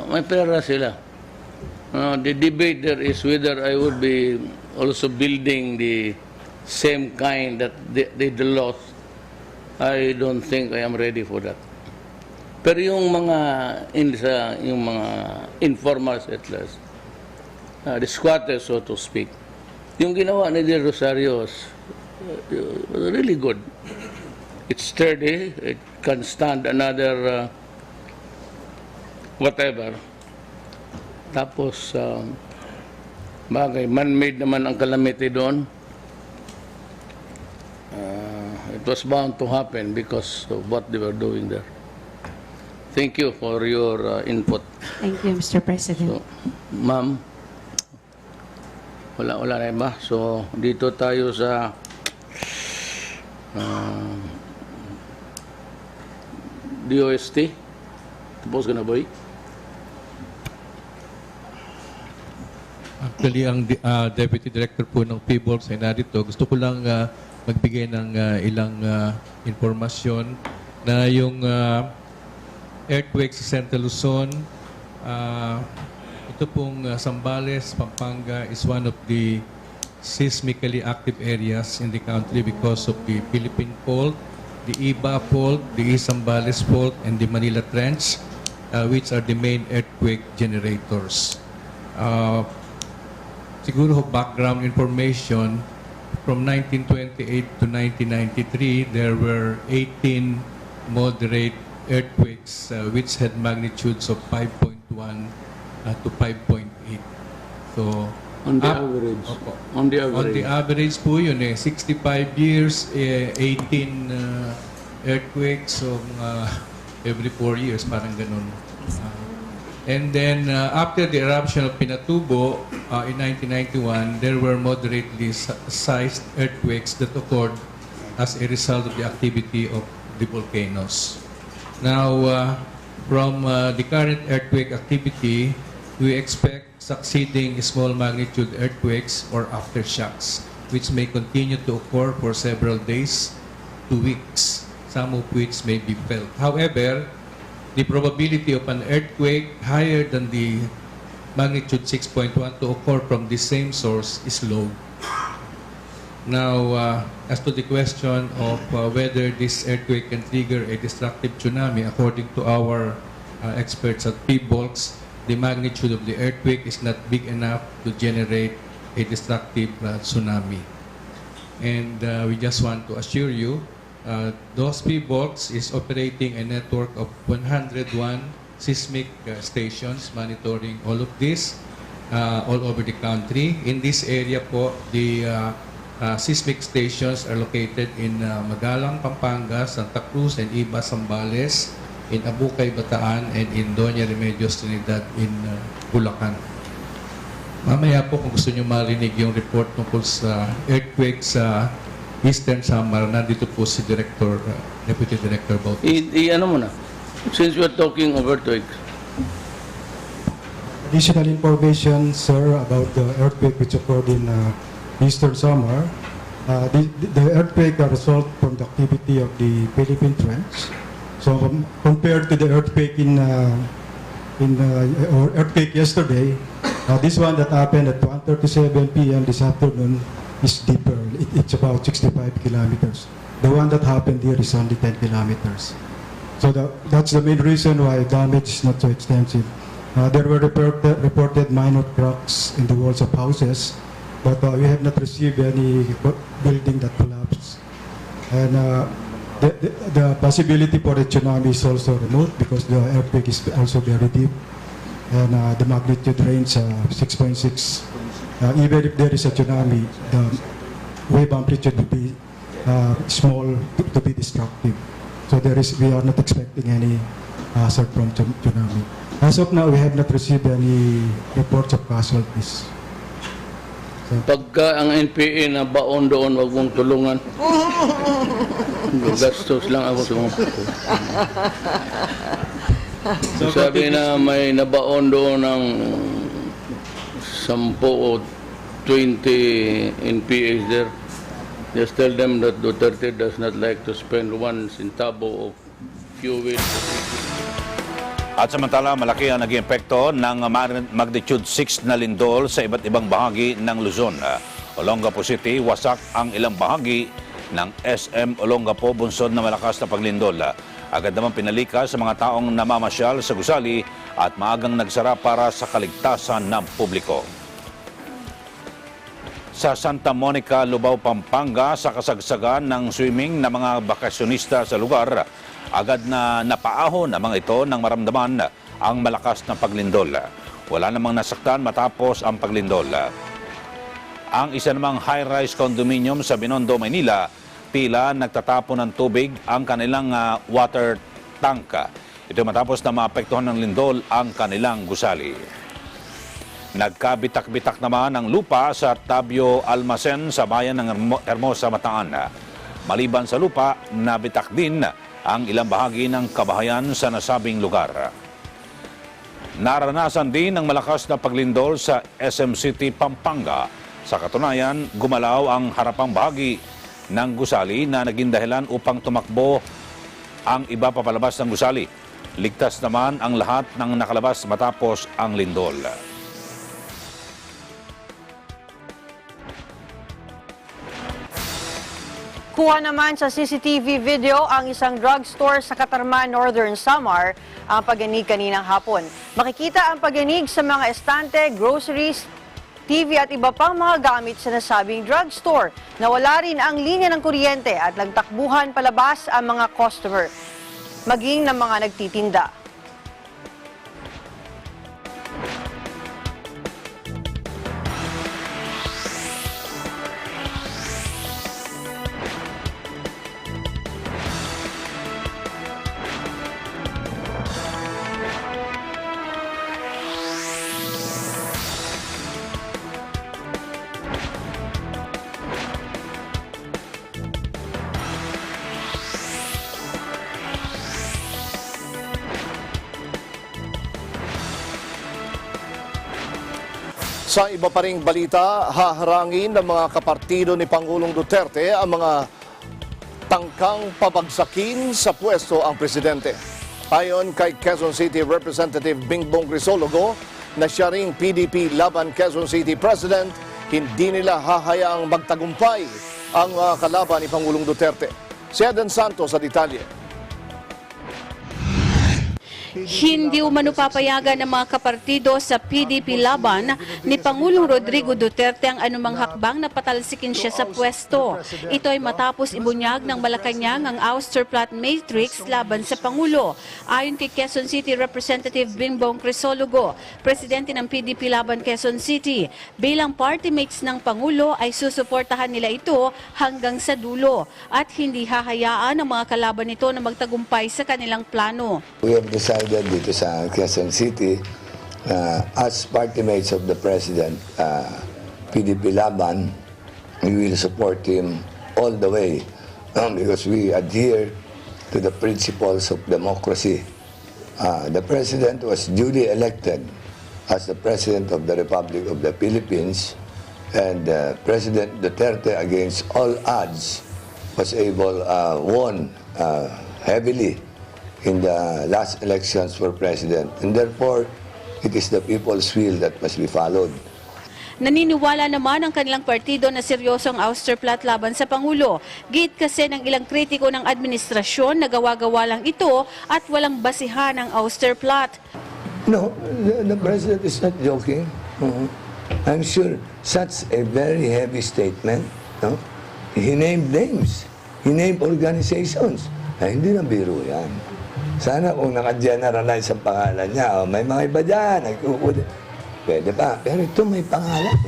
May pera sila. The debate there is whether I would be also building the same kind that they lost. I don't think I am ready for that. Pero yung mga informal settlers, the squatters so to speak, yung ginawa ni De Rosario's was really good. It's sturdy, it can stand another whatever. Tapos, bagay, man-made naman ang calamity doon. It was bound to happen because of what they were doing there. Thank you for your input. Thank you, Mr. President. So, ma'am, wala na ba? So, dito tayo sa DOST. Tapos ka na ba? Actually, ang Deputy Director po ng PBOLS ay narito. Gusto ko lang magbigay ng ilang informasyon na yung earthquake sa Central Luzon, ito pong Zambales, Pampanga is one of the seismically active areas in the country because of the Philippine Fault, the Iba Fault, the East Zambales Fault, and the Manila Trench, which are the main earthquake generators. Siguro background information, from 1928 to 1993, there were 18 moderate earthquakes which had magnitudes of 5.1 to 5.8. So, on the average. On the average po yun 65 years, 18 earthquakes, so every 4 years, parang ganun. And then, after the eruption of Pinatubo in 1991, there were moderately sized earthquakes that occurred as a result of the activity of the volcanoes. Now, from the current earthquake activity, we expect succeeding small magnitude earthquakes or aftershocks, which may continue to occur for several days to weeks, some of which may be felt. However, the probability of an earthquake higher than the magnitude 6.1 to occur from the same source is low. Now, as to the question of whether this earthquake can trigger a destructive tsunami, according to our experts at PBOLS, the magnitude of the earthquake is not big enough to generate a destructive tsunami. And we just want to assure you, those PBOLS is operating a network of 101 seismic stations monitoring all of this all over the country. In this area po, the seismic stations are located in Magalang, Pampanga, Santa Cruz, and Iba, Zambales, in Abucay, Bataan, and in Doña Remedios, Trinidad, in Bulacan. Mamaya po kung gusto nyo marinig yung report tungkol sa earthquake sa Eastern Samar, nandito po si Deputy Director Bautista. Ano mo na, since we're talking of earthquakes, additional information, sir, about the earthquake which occurred in Eastern Samar. The earthquake are result from the activity of the Philippine Trench. So compared to the earthquake or earthquake yesterday, this one that happened at 1:37 p.m. this afternoon is deeper. It's about 65 kilometers. The one that happened here is only 10 kilometers. So that's the main reason why damage is not so extensive. There were reported minor cracks in the walls of houses, but we have not received any building that collapsed. And the possibility for a tsunami is also remote because the earthquake is also very deep, and the magnitude range 6.6. Even if there is a tsunami, the wave amplitude would be small to be destructive. So we are not expecting any hazard from tsunami. As of now, we have not received any reports of casualties. Pagka ang NPA na baon doon, wag mong tulungan. Gastos lang ako sa mga puto. Sabi na may nabaon doon ng 10 o 20 NPAs there. Just tell them that Duterte does not like to spend one centavo of fuel. At samantala, malaki ang naging epekto ng magnitude 6 na lindol sa iba't ibang bahagi ng Luzon. Olongapo City, wasak ang ilang bahagi ng SM Olongapo, bunsod na malakas na paglindol. Agad naman pinalika sa mga taong namamasyal sa gusali at maagang nagsara para sa kaligtasan ng publiko. Sa Santa Monica, Lubao, Pampanga, sa kasagsagan ng swimming na mga bakasyonista sa lugar, agad na napaahon ang mga ito nang maramdaman ang malakas na paglindol. Wala namang nasaktan matapos ang paglindol. Ang isa namang high-rise condominium sa Binondo, Maynila, tila nagtatapon ng tubig ang kanilang water tank. Ito matapos na maapektuhan ng lindol ang kanilang gusali. Nagkabitak-bitak naman ang lupa sa Tabio Almacen sa bayan ng Hermosa, Bataan. Maliban sa lupa, nabitak din ang ilang bahagi ng kabahayan sa nasabing lugar. Naranasan din ang malakas na paglindol sa SM City, Pampanga. Sa katunayan, gumalaw ang harapang bahagi ng gusali na naging dahilan upang tumakbo ang iba papalabas ng gusali. Ligtas naman ang lahat ng nakalabas matapos ang lindol. Kuha naman sa CCTV video ang isang drugstore sa Katarman, Northern Samar ang pagyanig kaninang hapon. Makikita ang pagyanig sa mga estante, groceries, TV at iba pang mga gamit sa nasabing drugstore. Nawala rin ang linya ng kuryente at nagtakbuhan palabas ang mga customer, maging ng mga nagtitinda. Sa iba pa ring balita, haharangin ng mga kapartido ni Pangulong Duterte ang mga tangkang pabagsakin sa pwesto ang presidente. Ayon kay Quezon City Representative Bingbong Crisologo na siya ring PDP Laban Quezon City President, hindi nila hahayaang magtagumpay ang kalaban ni Pangulong Duterte. Si Eden Santos sa detalye. Hindi umano papayagan ng mga kapartido sa PDP laban ni Pangulong Rodrigo Duterte ang anumang hakbang na patalsikin siya sa pwesto. Ito ay matapos ibunyag ng Malacanang ang ouster plot matrix laban sa Pangulo. Ayon kay Quezon City Representative Bingbong Crisologo, presidente ng PDP laban Quezon City, bilang party mates ng Pangulo ay susuportahan nila ito hanggang sa dulo at hindi hahayaan ang mga kalaban nito na magtagumpay sa kanilang plano. We have decided dito sa Quezon City as party mates of the President, PDP Laban, we will support him all the way because we adhere to the principles of democracy. The President was duly elected as the President of the Republic of the Philippines, and President Duterte, against all odds, was won heavily in the last elections for President. And therefore, it is the people's will that must be followed. Naniniwala naman ang kanilang partido na seryosong ouster plot laban sa Pangulo. Gate kasi ng ilang kritiko ng administrasyon na gawa-gawa lang ito at walang basihan ang ouster plot. No, the President is not joking. I'm sure such a very heavy statement. No? He named names. He named organizations. Ay, hindi na biro yan. Sana kung naka-generalize ang pangalan niya, may mga iba dyan, pwede pa. Pero ito may pangalan.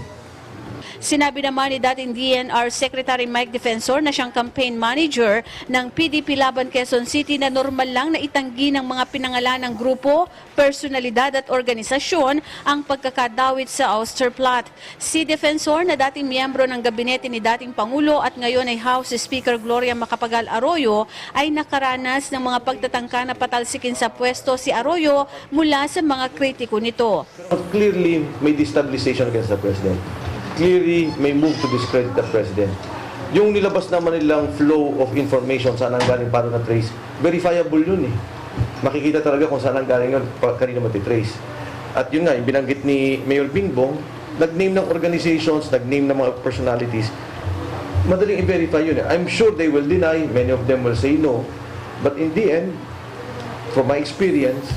Sinabi naman ni dating DNR Secretary Mike Defensor na siyang campaign manager ng PDP Laban Quezon City na normal lang na itanggi ng mga pinangalan ng grupo, personalidad at organisasyon ang pagkakadawit sa ouster plot. Si Defensor na dating miyembro ng gabinete ni dating Pangulo at ngayon ay House Speaker Gloria Macapagal Arroyo ay nakaranas ng mga pagtatangka na patalsikin sa pwesto si Arroyo mula sa mga kritiko nito. Clearly, may destabilization against the President. Clearly, may move to discredit the President. Yung nilabas naman nilang flow of information saan ang galing para na-trace, verifiable yun eh. Makikita talaga kung saan ang galing yun, kanina matitrace. At yun nga, yung binanggit ni Mayor Bingbong, nag-name ng organizations, nag-name ng mga personalities, madaling i-verify yun eh. I'm sure they will deny, many of them will say no, but in the end, from my experience,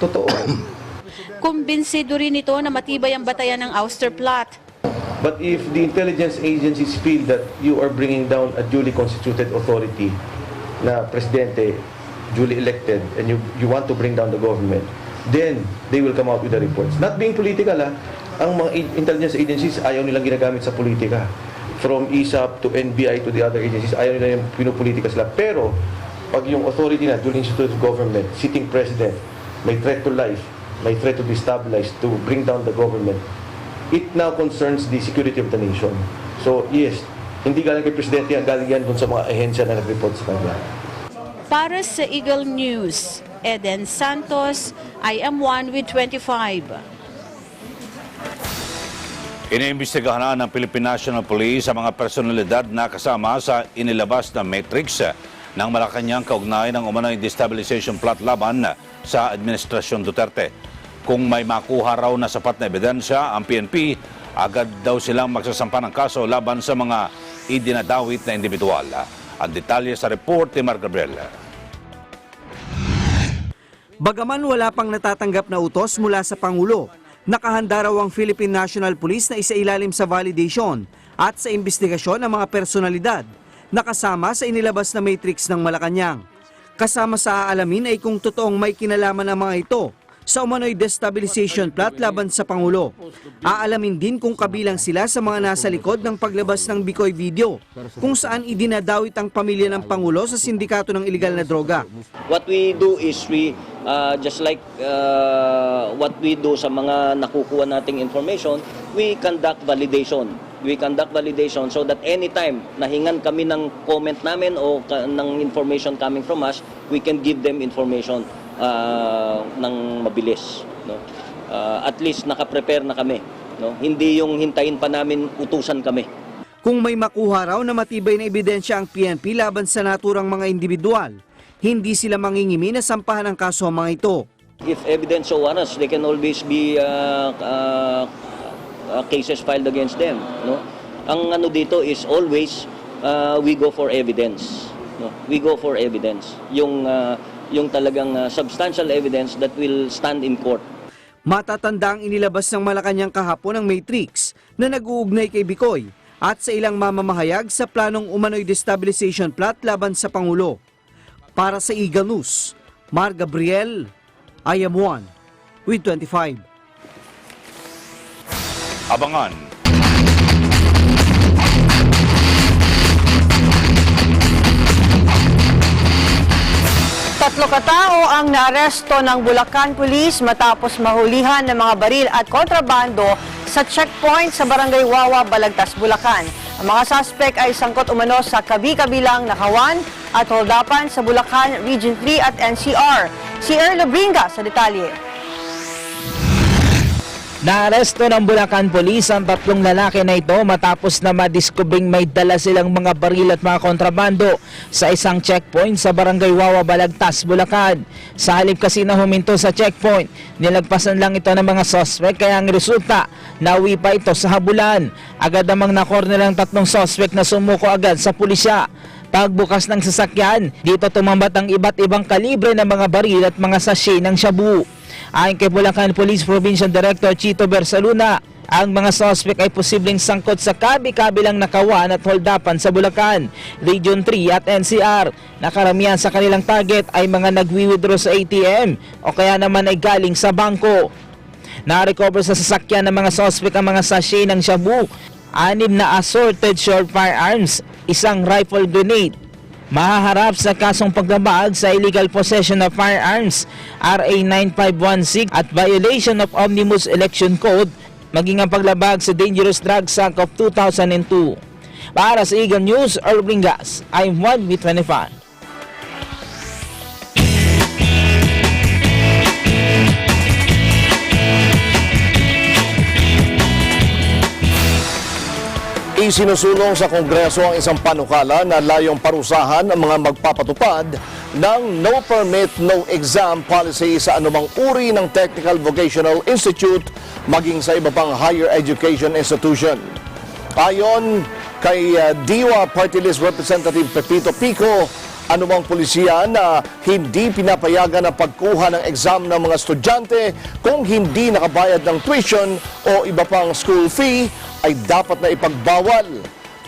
totoo. Kumbinsido rin ito na matibay ang batayan ng ouster plot. But if the intelligence agencies feel that you are bringing down a duly constituted authority na presidente, duly elected, and you want to bring down the government, then they will come out with the reports. Not being political, ang mga intelligence agencies ayaw nilang ginagamit sa politika. From ISAP to NBI to the other agencies, ayaw nilang yung pinupolitika sila. Pero, pag yung authority na, duly instituted government, sitting president, may threat to life, may threat to destabilize, to bring down the government, it now concerns the security of the nation. So, yes, hindi galing kay Presidente, galing yan dun sa mga ahensya na nag-report sa kanya. Para sa Eagle News, Eden Santos, I am one with 25. Iniimbestigahan na ng Philippine National Police ang mga personalidad na kasama sa inilabas na matrix ng Malacanang kaugnay ng umano'y destabilization plot laban sa Administrasyon Duterte. Kung may makuha raw na sapat na ebidensya, ang PNP, agad daw silang magsasampa ng kaso laban sa mga idinadawit na individual. Ang detalye sa report ni Mark Gabriel. Bagaman wala pang natatanggap na utos mula sa Pangulo, nakahanda raw ang Philippine National Police na isailalim sa validation at sa investigasyon ng mga personalidad na kasama sa inilabas na matrix ng Malacanang. Kasama sa aalamin ay kung totoong may kinalaman ang mga ito sa umano'y destabilization plot laban sa Pangulo. Aalamin din kung kabilang sila sa mga nasa likod ng paglabas ng Bikoy video, kung saan idinadawit ang pamilya ng Pangulo sa sindikato ng iligal na droga. What we do is we, just like what we do sa mga nakukuha nating information, we conduct validation. We conduct validation so that anytime nahingan kami ng comment namin o ng information coming from us, we can give them information ng mabilis. No? At least nakaprepare na kami. No? Hindi yung hintayin pa namin utusan kami. Kung may makuha raw na matibay na ebidensya ang PNP laban sa naturang mga individual, hindi sila mangingimi na sampahan ng kaso ang mga ito. If evidence so warrants, they can always be cases filed against them. No? Ang ano dito is always we go for evidence. No? We go for evidence. Yung talagang substantial evidence that will stand in court. Matatanda ang inilabas ng Malacanang kahapon ng matrix na nag-uugnay kay Bikoy at sa ilang mamamahayag sa planong umano'y destabilization plot laban sa Pangulo. Para sa Eagle News, Mar Gabriel, I am one with 25. Abangan. Tatlo katao ang naaresto ng Bulacan Police matapos mahulihan ng mga baril at kontrabando sa checkpoint sa Barangay Wawa, Balagtas, Bulacan. Ang mga suspect ay sangkot umano sa kabi-kabilang nakawan at holdapan sa Bulacan Region 3 at NCR. Si Erlo Bringa sa detalye. Naaresto ng Bulacan Police ang 3 lalaki na ito matapos na madiskubring may dala silang mga baril at mga kontrabando sa isang checkpoint sa barangay Wawa, Balagtas, Bulacan. Sa halip kasi na huminto sa checkpoint, nilagpasan lang ito ng mga suspect kaya ang resulta, nauwi pa ito sa habulan. Agad namang nakorner ang 3 suspect na sumuko agad sa pulisya. Pagbukas ng sasakyan, dito tumambat ang iba't ibang kalibre ng mga baril at mga sachet ng shabu. Ayon kay Bulacan Police Provincial Director Chito Bersaluna, ang mga suspect ay posibleng sangkot sa kabi-kabilang nakawan at holdapan sa Bulacan, Region 3 at NCR. Nakaramihan sa kanilang target ay mga nagwi-withdraw sa ATM o kaya naman ay galing sa bangko. Na-recover sa sasakyan ng mga suspect ang mga sachet ng shabu, 6 na assorted short firearms, 1 rifle grenade. Mahaharap sa kasong paglabag sa illegal possession of firearms, RA 9516 at violation of Omnibus Election Code, maging ang paglabag sa Dangerous Drugs Act of 2002. Para sa Eagle News, Earl Bringas, I'm 1V25. Isinusulong sa Kongreso ang isang panukala na layong parusahan ang mga magpapatupad ng no permit, no exam policy sa anumang uri ng technical vocational institute maging sa iba pang higher education institution. Ayon kay DIWA Party List Representative Pepito Pico, anumang pulisya na hindi pinapayagan ang pagkuha ng exam ng mga estudyante kung hindi nakabayad ng tuition o iba pang school fee ay dapat na ipagbawal.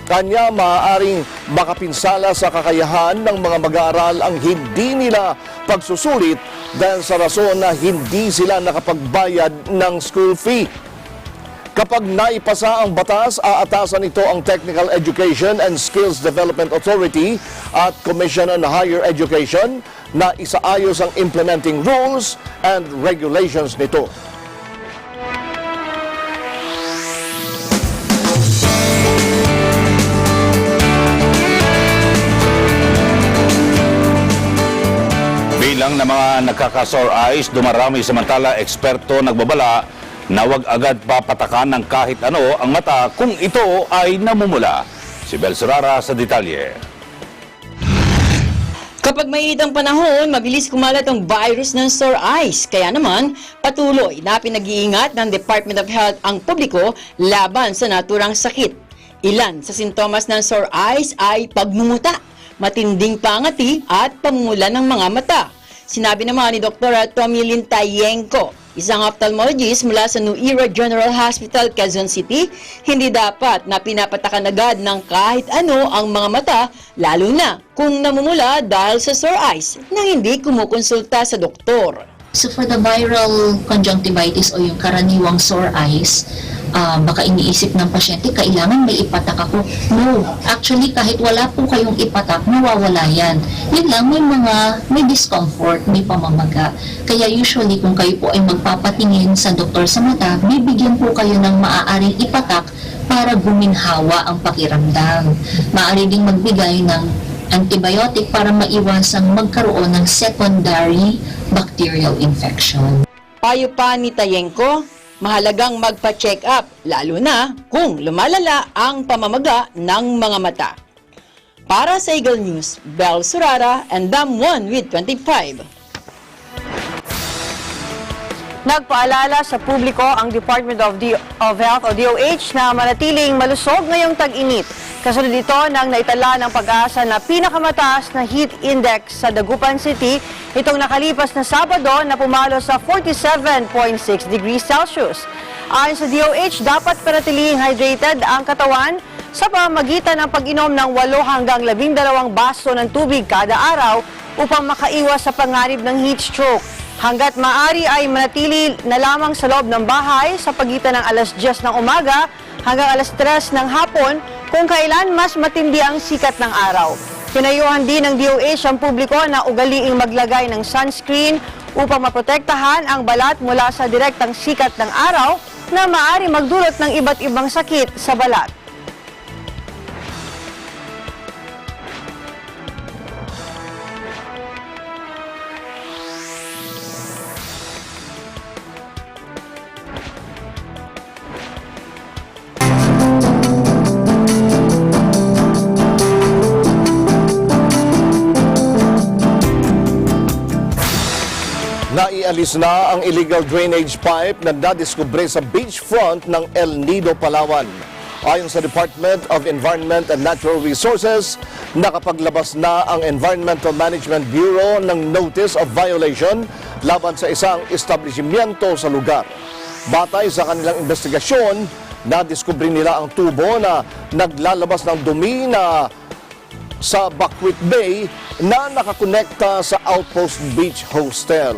Kanya maaaring makapinsala sa kakayahan ng mga mag-aaral ang hindi nila pagsusulit dahil sa rason na hindi sila nakapagbayad ng school fee. Kapag naipasa ang batas, aatasan ito ang Technical Education and Skills Development Authority at Commission on Higher Education na isaayos ang implementing rules and regulations nito. Bilang ng mga nagkaka-sore eyes, dumarami samantala eksperto nagbabala na wag agad papatakan ng kahit ano ang mata kung ito ay namumula. Si Bel Surara sa detalye. Kapag mainit ang panahon, mabilis kumalat ang virus ng sore eyes. Kaya naman, patuloy na pinag-iingat ng Department of Health ang publiko laban sa naturang sakit. Ilan sa sintomas ng sore eyes ay pagmumuta, matinding pangati at pamumula ng mga mata. Sinabi naman ni Dr. Tomilin Tayenko, isang ophthalmologist mula sa New Era General Hospital, Quezon City, hindi dapat na pinapatakan agad ng kahit ano ang mga mata, lalo na kung namumula dahil sa sore eyes na hindi kumukonsulta sa doktor. So for the viral conjunctivitis o yung karaniwang sore eyes, baka iniisip ng pasyente, kailangan may ipatak ako. No, actually kahit wala po kayong ipatak, mawawala yan. Yun lang, may discomfort, may pamamaga. Kaya usually kung kayo po ay magpapatingin sa doktor sa mata, bibigyan po kayo ng maaaring ipatak para guminhawa ang pakiramdam. Maaari ding magbigay ng antibiotic para maiwasang magkaroon ng secondary bacterial infection. Payo pa ni Tayenko, mahalagang magpa-check up, lalo na kung lumalala ang pamamaga ng mga mata. Para sa Eagle News, Bel Surara and Dam 1 with 25. Nagpaalala sa publiko ang Department of Health o DOH na manatiling malusog ngayong tag-init. Kasunod ito nang naitala ng Pag-asa na pinakamataas na heat index sa Dagupan City itong nakalipas na Sabado na pumalo sa 47.6 degrees Celsius. Ayon sa DOH, dapat panatiling hydrated ang katawan sa pamamagitan ng pag-inom ng 8 hanggang 12 baso ng tubig kada araw upang makaiwas sa panganib ng heat stroke. Hanggat maaari ay manatili na lamang sa loob ng bahay sa pagitan ng alas 10 ng umaga hanggang alas 3 ng hapon kung kailan mas matindi ang sikat ng araw. Pinayuhan din ng DOH ang publiko na ugaliing maglagay ng sunscreen upang maprotektahan ang balat mula sa direktang sikat ng araw na maaari magdulot ng iba't ibang sakit sa balat. Naialis na ang illegal drainage pipe na nadiskubre sa beachfront ng El Nido, Palawan. Ayon sa Department of Environment and Natural Resources, nakapaglabas na ang Environmental Management Bureau ng Notice of Violation laban sa isang establishmento sa lugar. Batay sa kanilang investigasyon, nadiskubre nila ang tubo na naglalabas ng dumi na sa Bakwit Bay na nakakonekta sa Outpost Beach Hostel.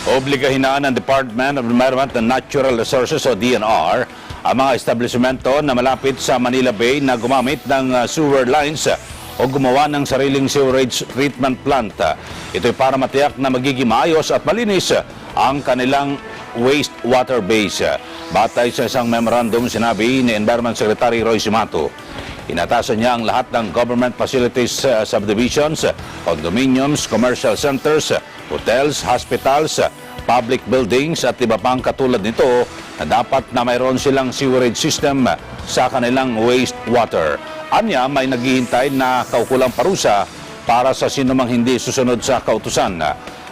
Obligahin na ng Department of Environment and Natural Resources o DNR ang mga establishmento na malapit sa Manila Bay na gumamit ng sewer lines o gumawa ng sariling sewerage treatment plant. Ito'y para matiyak na magiging maayos at malinis ang kanilang wastewater base. Batay sa isang memorandum, sinabi ni Environment Secretary Roy Simato, inatasan niya ang lahat ng government facilities, subdivisions, condominiums, commercial centers, hotels, hospitals, public buildings at iba pang katulad nito na dapat na mayroon silang sewerage system sa kanilang wastewater. Anya, may naghihintay na kaukulang parusa para sa sinumang hindi susunod sa kautusan.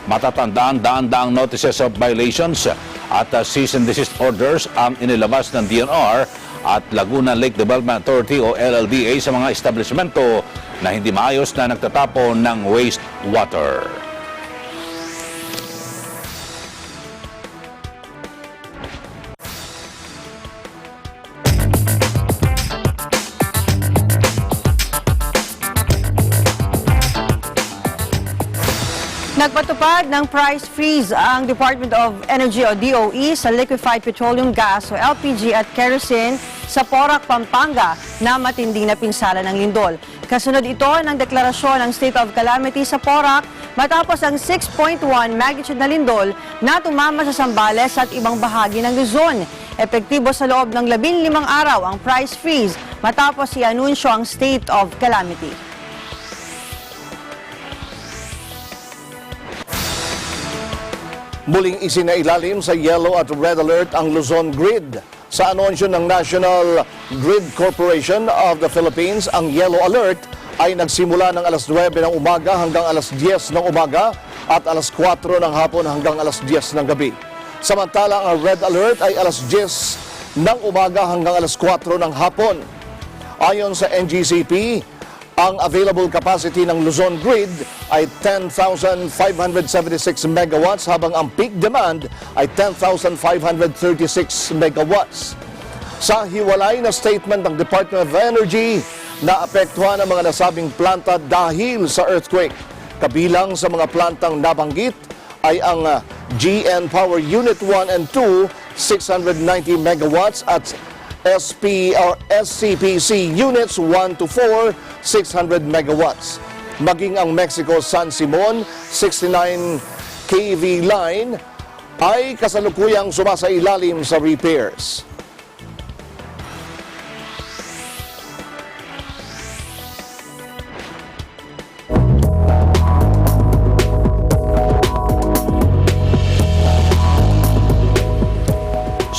Matatandaan daan-daang notices of violations at cease and desist orders ang inilabas ng DNR at Laguna Lake Development Authority o LLDA sa mga establishmento na hindi maayos na nagtatapon ng wastewater. Nagpatupad ng price freeze ang Department of Energy o DOE sa liquefied petroleum gas o LPG at kerosene sa Porac, Pampanga na matinding na pinsala ng lindol. Kasunod ito ng deklarasyon ng State of Calamity sa Porac matapos ang 6.1 magnitude na lindol na tumama sa Zambales at ibang bahagi ng Luzon. Epektibo sa loob ng 15 araw ang price freeze matapos i-anunsyo ang State of Calamity. Muling isinailalim sa yellow at red alert ang Luzon Grid. Sa anunsyo ng National Grid Corporation of the Philippines, ang yellow alert ay nagsimula ng alas 9 ng umaga hanggang alas 10 ng umaga at alas 4 ng hapon hanggang alas 10 ng gabi. Samantalang ang red alert ay alas 10 ng umaga hanggang alas 4 ng hapon. Ayon sa NGCP, ang available capacity ng Luzon Grid ay 10,576 megawatts habang ang peak demand ay 10,536 megawatts. Sa hiwalay na statement ng Department of Energy, naapektuhan ang mga nasabing planta dahil sa earthquake. Kabilang sa mga plantang nabanggit ay ang GN Power Unit 1 and 2, 690 megawatts at SCPC Units 1 to 4, 600 megawatts. Maging ang Mexico San Simon 69 kV line ay kasalukuyang sumasailalim sa repairs.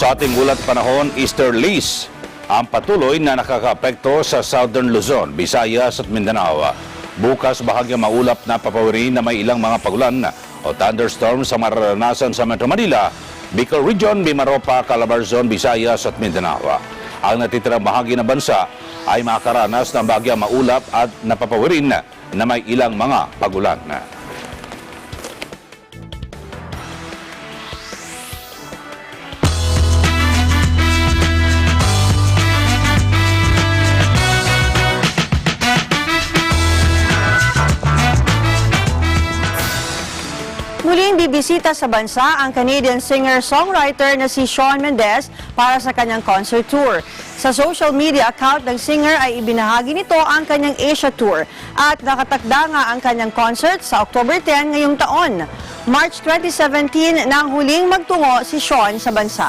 Sa ating ulat panahon, easterlies ang patuloy na nakakaapekto sa Southern Luzon, Visayas at Mindanao. Bukas bahagyang maulap na papawirin na may ilang mga pagulan o thunderstorms sa mararanasan sa Metro Manila, Bicol Region, Mimaropa, Calabarzon, Visayas at Mindanao. Ang natitirang bahagi ng bansa ay makakaranas ng bahagyang maulap at napapawirin na may ilang mga pagulan. Muling bibisita sa bansa ang Canadian singer-songwriter na si Shawn Mendes para sa kanyang concert tour. Sa social media account ng singer ay ibinahagi nito ang kanyang Asia tour at nakatakda nga ang kanyang concert sa October 10 ngayong taon. March 2017 nang huling magtungo si Shawn sa bansa.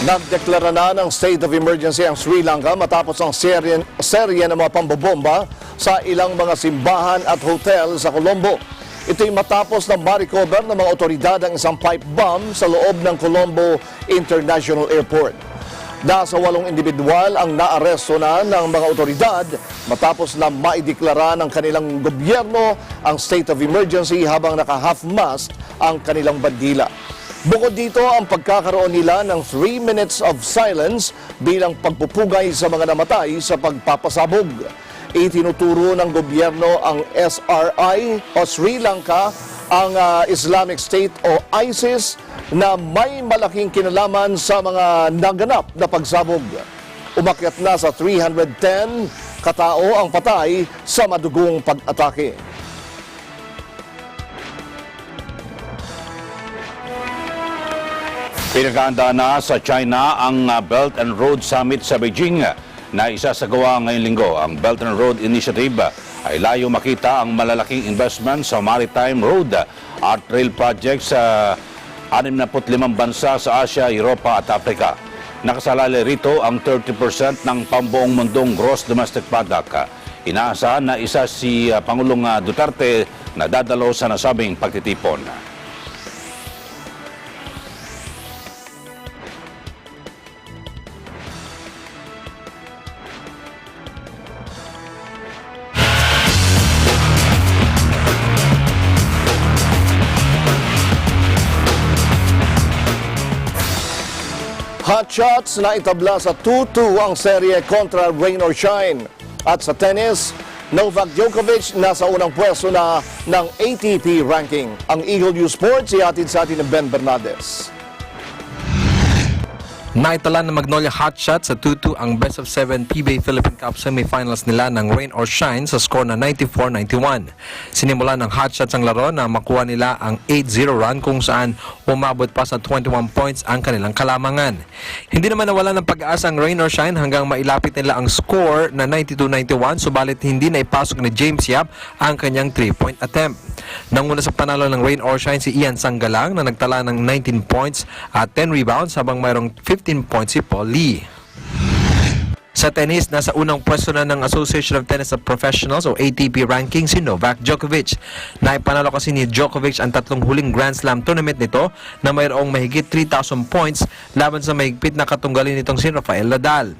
Nagdeklara na ng state of emergency ang Sri Lanka matapos ang serye ng mga pambobomba sa ilang mga simbahan at hotel sa Colombo. Ito'y matapos na ma-recover ng mga otoridad ang isang pipe bomb sa loob ng Colombo International Airport. Nasa 8 individual ang naaresto na ng mga otoridad matapos na maideklara ng kanilang gobyerno ang state of emergency habang naka-half-mast ang kanilang bandila. Bukod dito, ang pagkakaroon nila ng 3 minutes of silence bilang pagpupugay sa mga namatay sa pagpapasabog. Itinuturo ng gobyerno ang SRI o Sri Lanka, ang Islamic State o ISIS na may malaking kinalaman sa mga naganap na pagsabog. Umakyat na sa 310 katao ang patay sa madugong pag-atake. Pinaghahandaan na sa China ang Belt and Road Summit sa Beijing na isasagawa ngayong linggo. Ang Belt and Road Initiative ay layo makita ang malalaking investment sa maritime road at rail projects sa 65 bansa sa Asia, Europa at Africa. Nakasalali rito ang 30% ng pambuong mundong gross domestic product. Inaasahan na isa si Pangulong Duterte na dadalo sa nasabing pagtitipon. Hotshots na itabla sa 2-2 ang serye kontra Rain or Shine. At sa tennis, Novak Djokovic nasa unang pwesto na ng ATP ranking. Ang Eagle News Sports ihatid sa atin ng Ben Bernaldez. Naitala ng Magnolia Hotshot sa 2-2 ang best of 7 PBA Philippine Cup semifinals nila ng Rain or Shine sa score na 94-91. Sinimula ng Hotshots ang laro na makuha nila ang 8-0 run kung saan umabot pa sa 21 points ang kanilang kalamangan. Hindi naman nawala ng pag-asa ang Rain or Shine hanggang mailapit nila ang score na 92-91 subalit hindi na ipasok ni James Yap ang kanyang 3-point attempt. Nanguna sa panalo ng Rain or Shine si Ian Sanggalang na nagtala ng 19 points at 10 rebounds habang mayroong 15 points si Paul Lee. Sa tennis, nasa unang pwesto na ng Association of Tennis of Professionals o ATP ranking si Novak Djokovic. Naipanalo kasi ni Djokovic ang 3 huling Grand Slam tournament nito na mayroong mahigit 3,000 points laban sa mahigpit na katunggalin nitong si Rafael Nadal.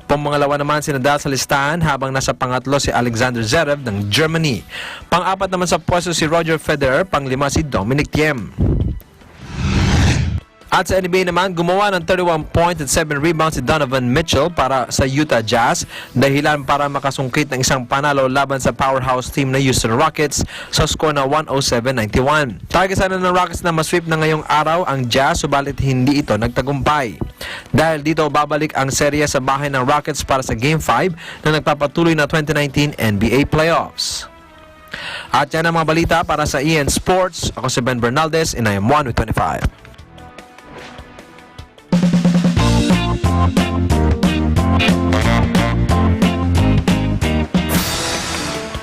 Pangalawa naman si Nadal sa listahan habang nasa pangatlo si Alexander Zverev ng Germany. Pang-apat naman sa pwesto si Roger Federer, pang-5 si Dominic Thiem. At sa NBA naman, gumawa ng 31 points at 7 rebounds si Donovan Mitchell para sa Utah Jazz, dahilan para makasungkit ng isang panalo laban sa powerhouse team na Houston Rockets sa score na 107-91. Target sana ng Rockets na masweep na ngayong araw ang Jazz, subalit hindi ito nagtagumpay. Dahil dito babalik ang serye sa bahay ng Rockets para sa Game 5 na nagpapatuloy na 2019 NBA Playoffs. At yan ang mga balita para sa EN Sports. Ako si Ben Bernaldez and I am 1 with 25.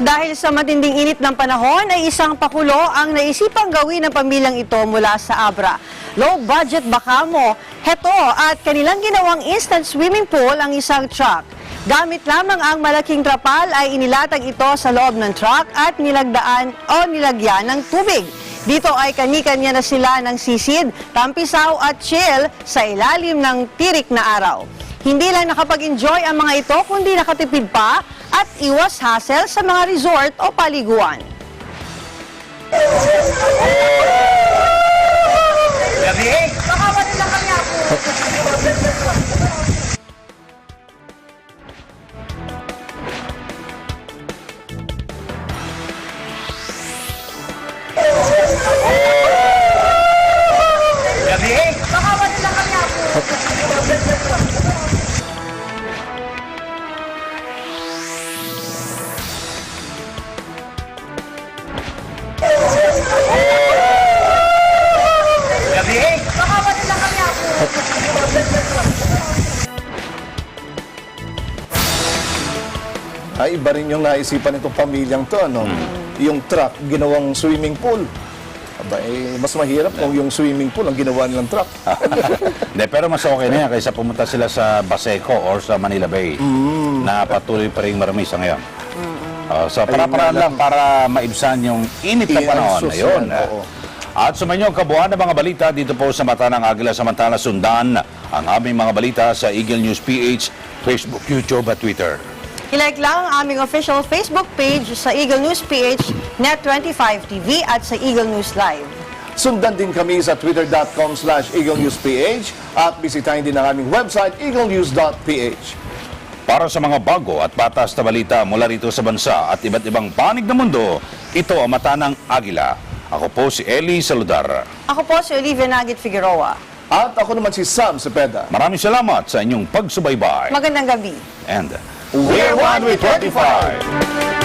Dahil sa matinding init ng panahon ay isang pakulo ang naisipang gawin ng pamilyang ito mula sa Abra. Low budget baka mo, heto at kanilang ginawang instant swimming pool ang isang truck. Gamit lamang ang malaking trapal ay inilatag ito sa loob ng truck at nilagdaan o nilagyan ng tubig. Dito ay kani-kanya na sila ng sisid, tampisaw at chill sa ilalim ng tirik na araw. Hindi lang nakapag-enjoy ang mga ito kundi nakatipid pa at iwas hassle sa mga resort o paliguan. Ay, iba rin yung naisipan itong pamilyang to, ano? Yung truck, ginawang swimming pool. Aba, mas mahirap kung yung swimming pool ang ginawa nilang truck. De, pero mas okay na yan kaysa pumunta sila sa Baseco or sa Manila Bay na patuloy pa rin marami sa ngayon. Sa para-paraan lang para maibsan yung init na panahon na yun. At sumainyo ang kabuuan ng mga balita dito po sa Mata ng Agila. Samantala sundan ang aming mga balita sa Eagle News PH, Facebook, YouTube at Twitter. I-like lang ang aming official Facebook page sa Eagle News PH, Net25 TV at sa Eagle News Live. Sundan din kami sa twitter.com/EagleNewsPH at bisitahin din ang aming website, eaglenews.ph. Para sa mga bago at patas na balita mula rito sa bansa at iba't ibang panig ng mundo, ito ang Mata ng Agila. Ako po si Eli Saludar. Ako po si Olivia Nagit Figueroa. At ako naman si Sam Cepeda. Maraming salamat sa inyong pagsubaybay. Magandang gabi. And we're one with 25.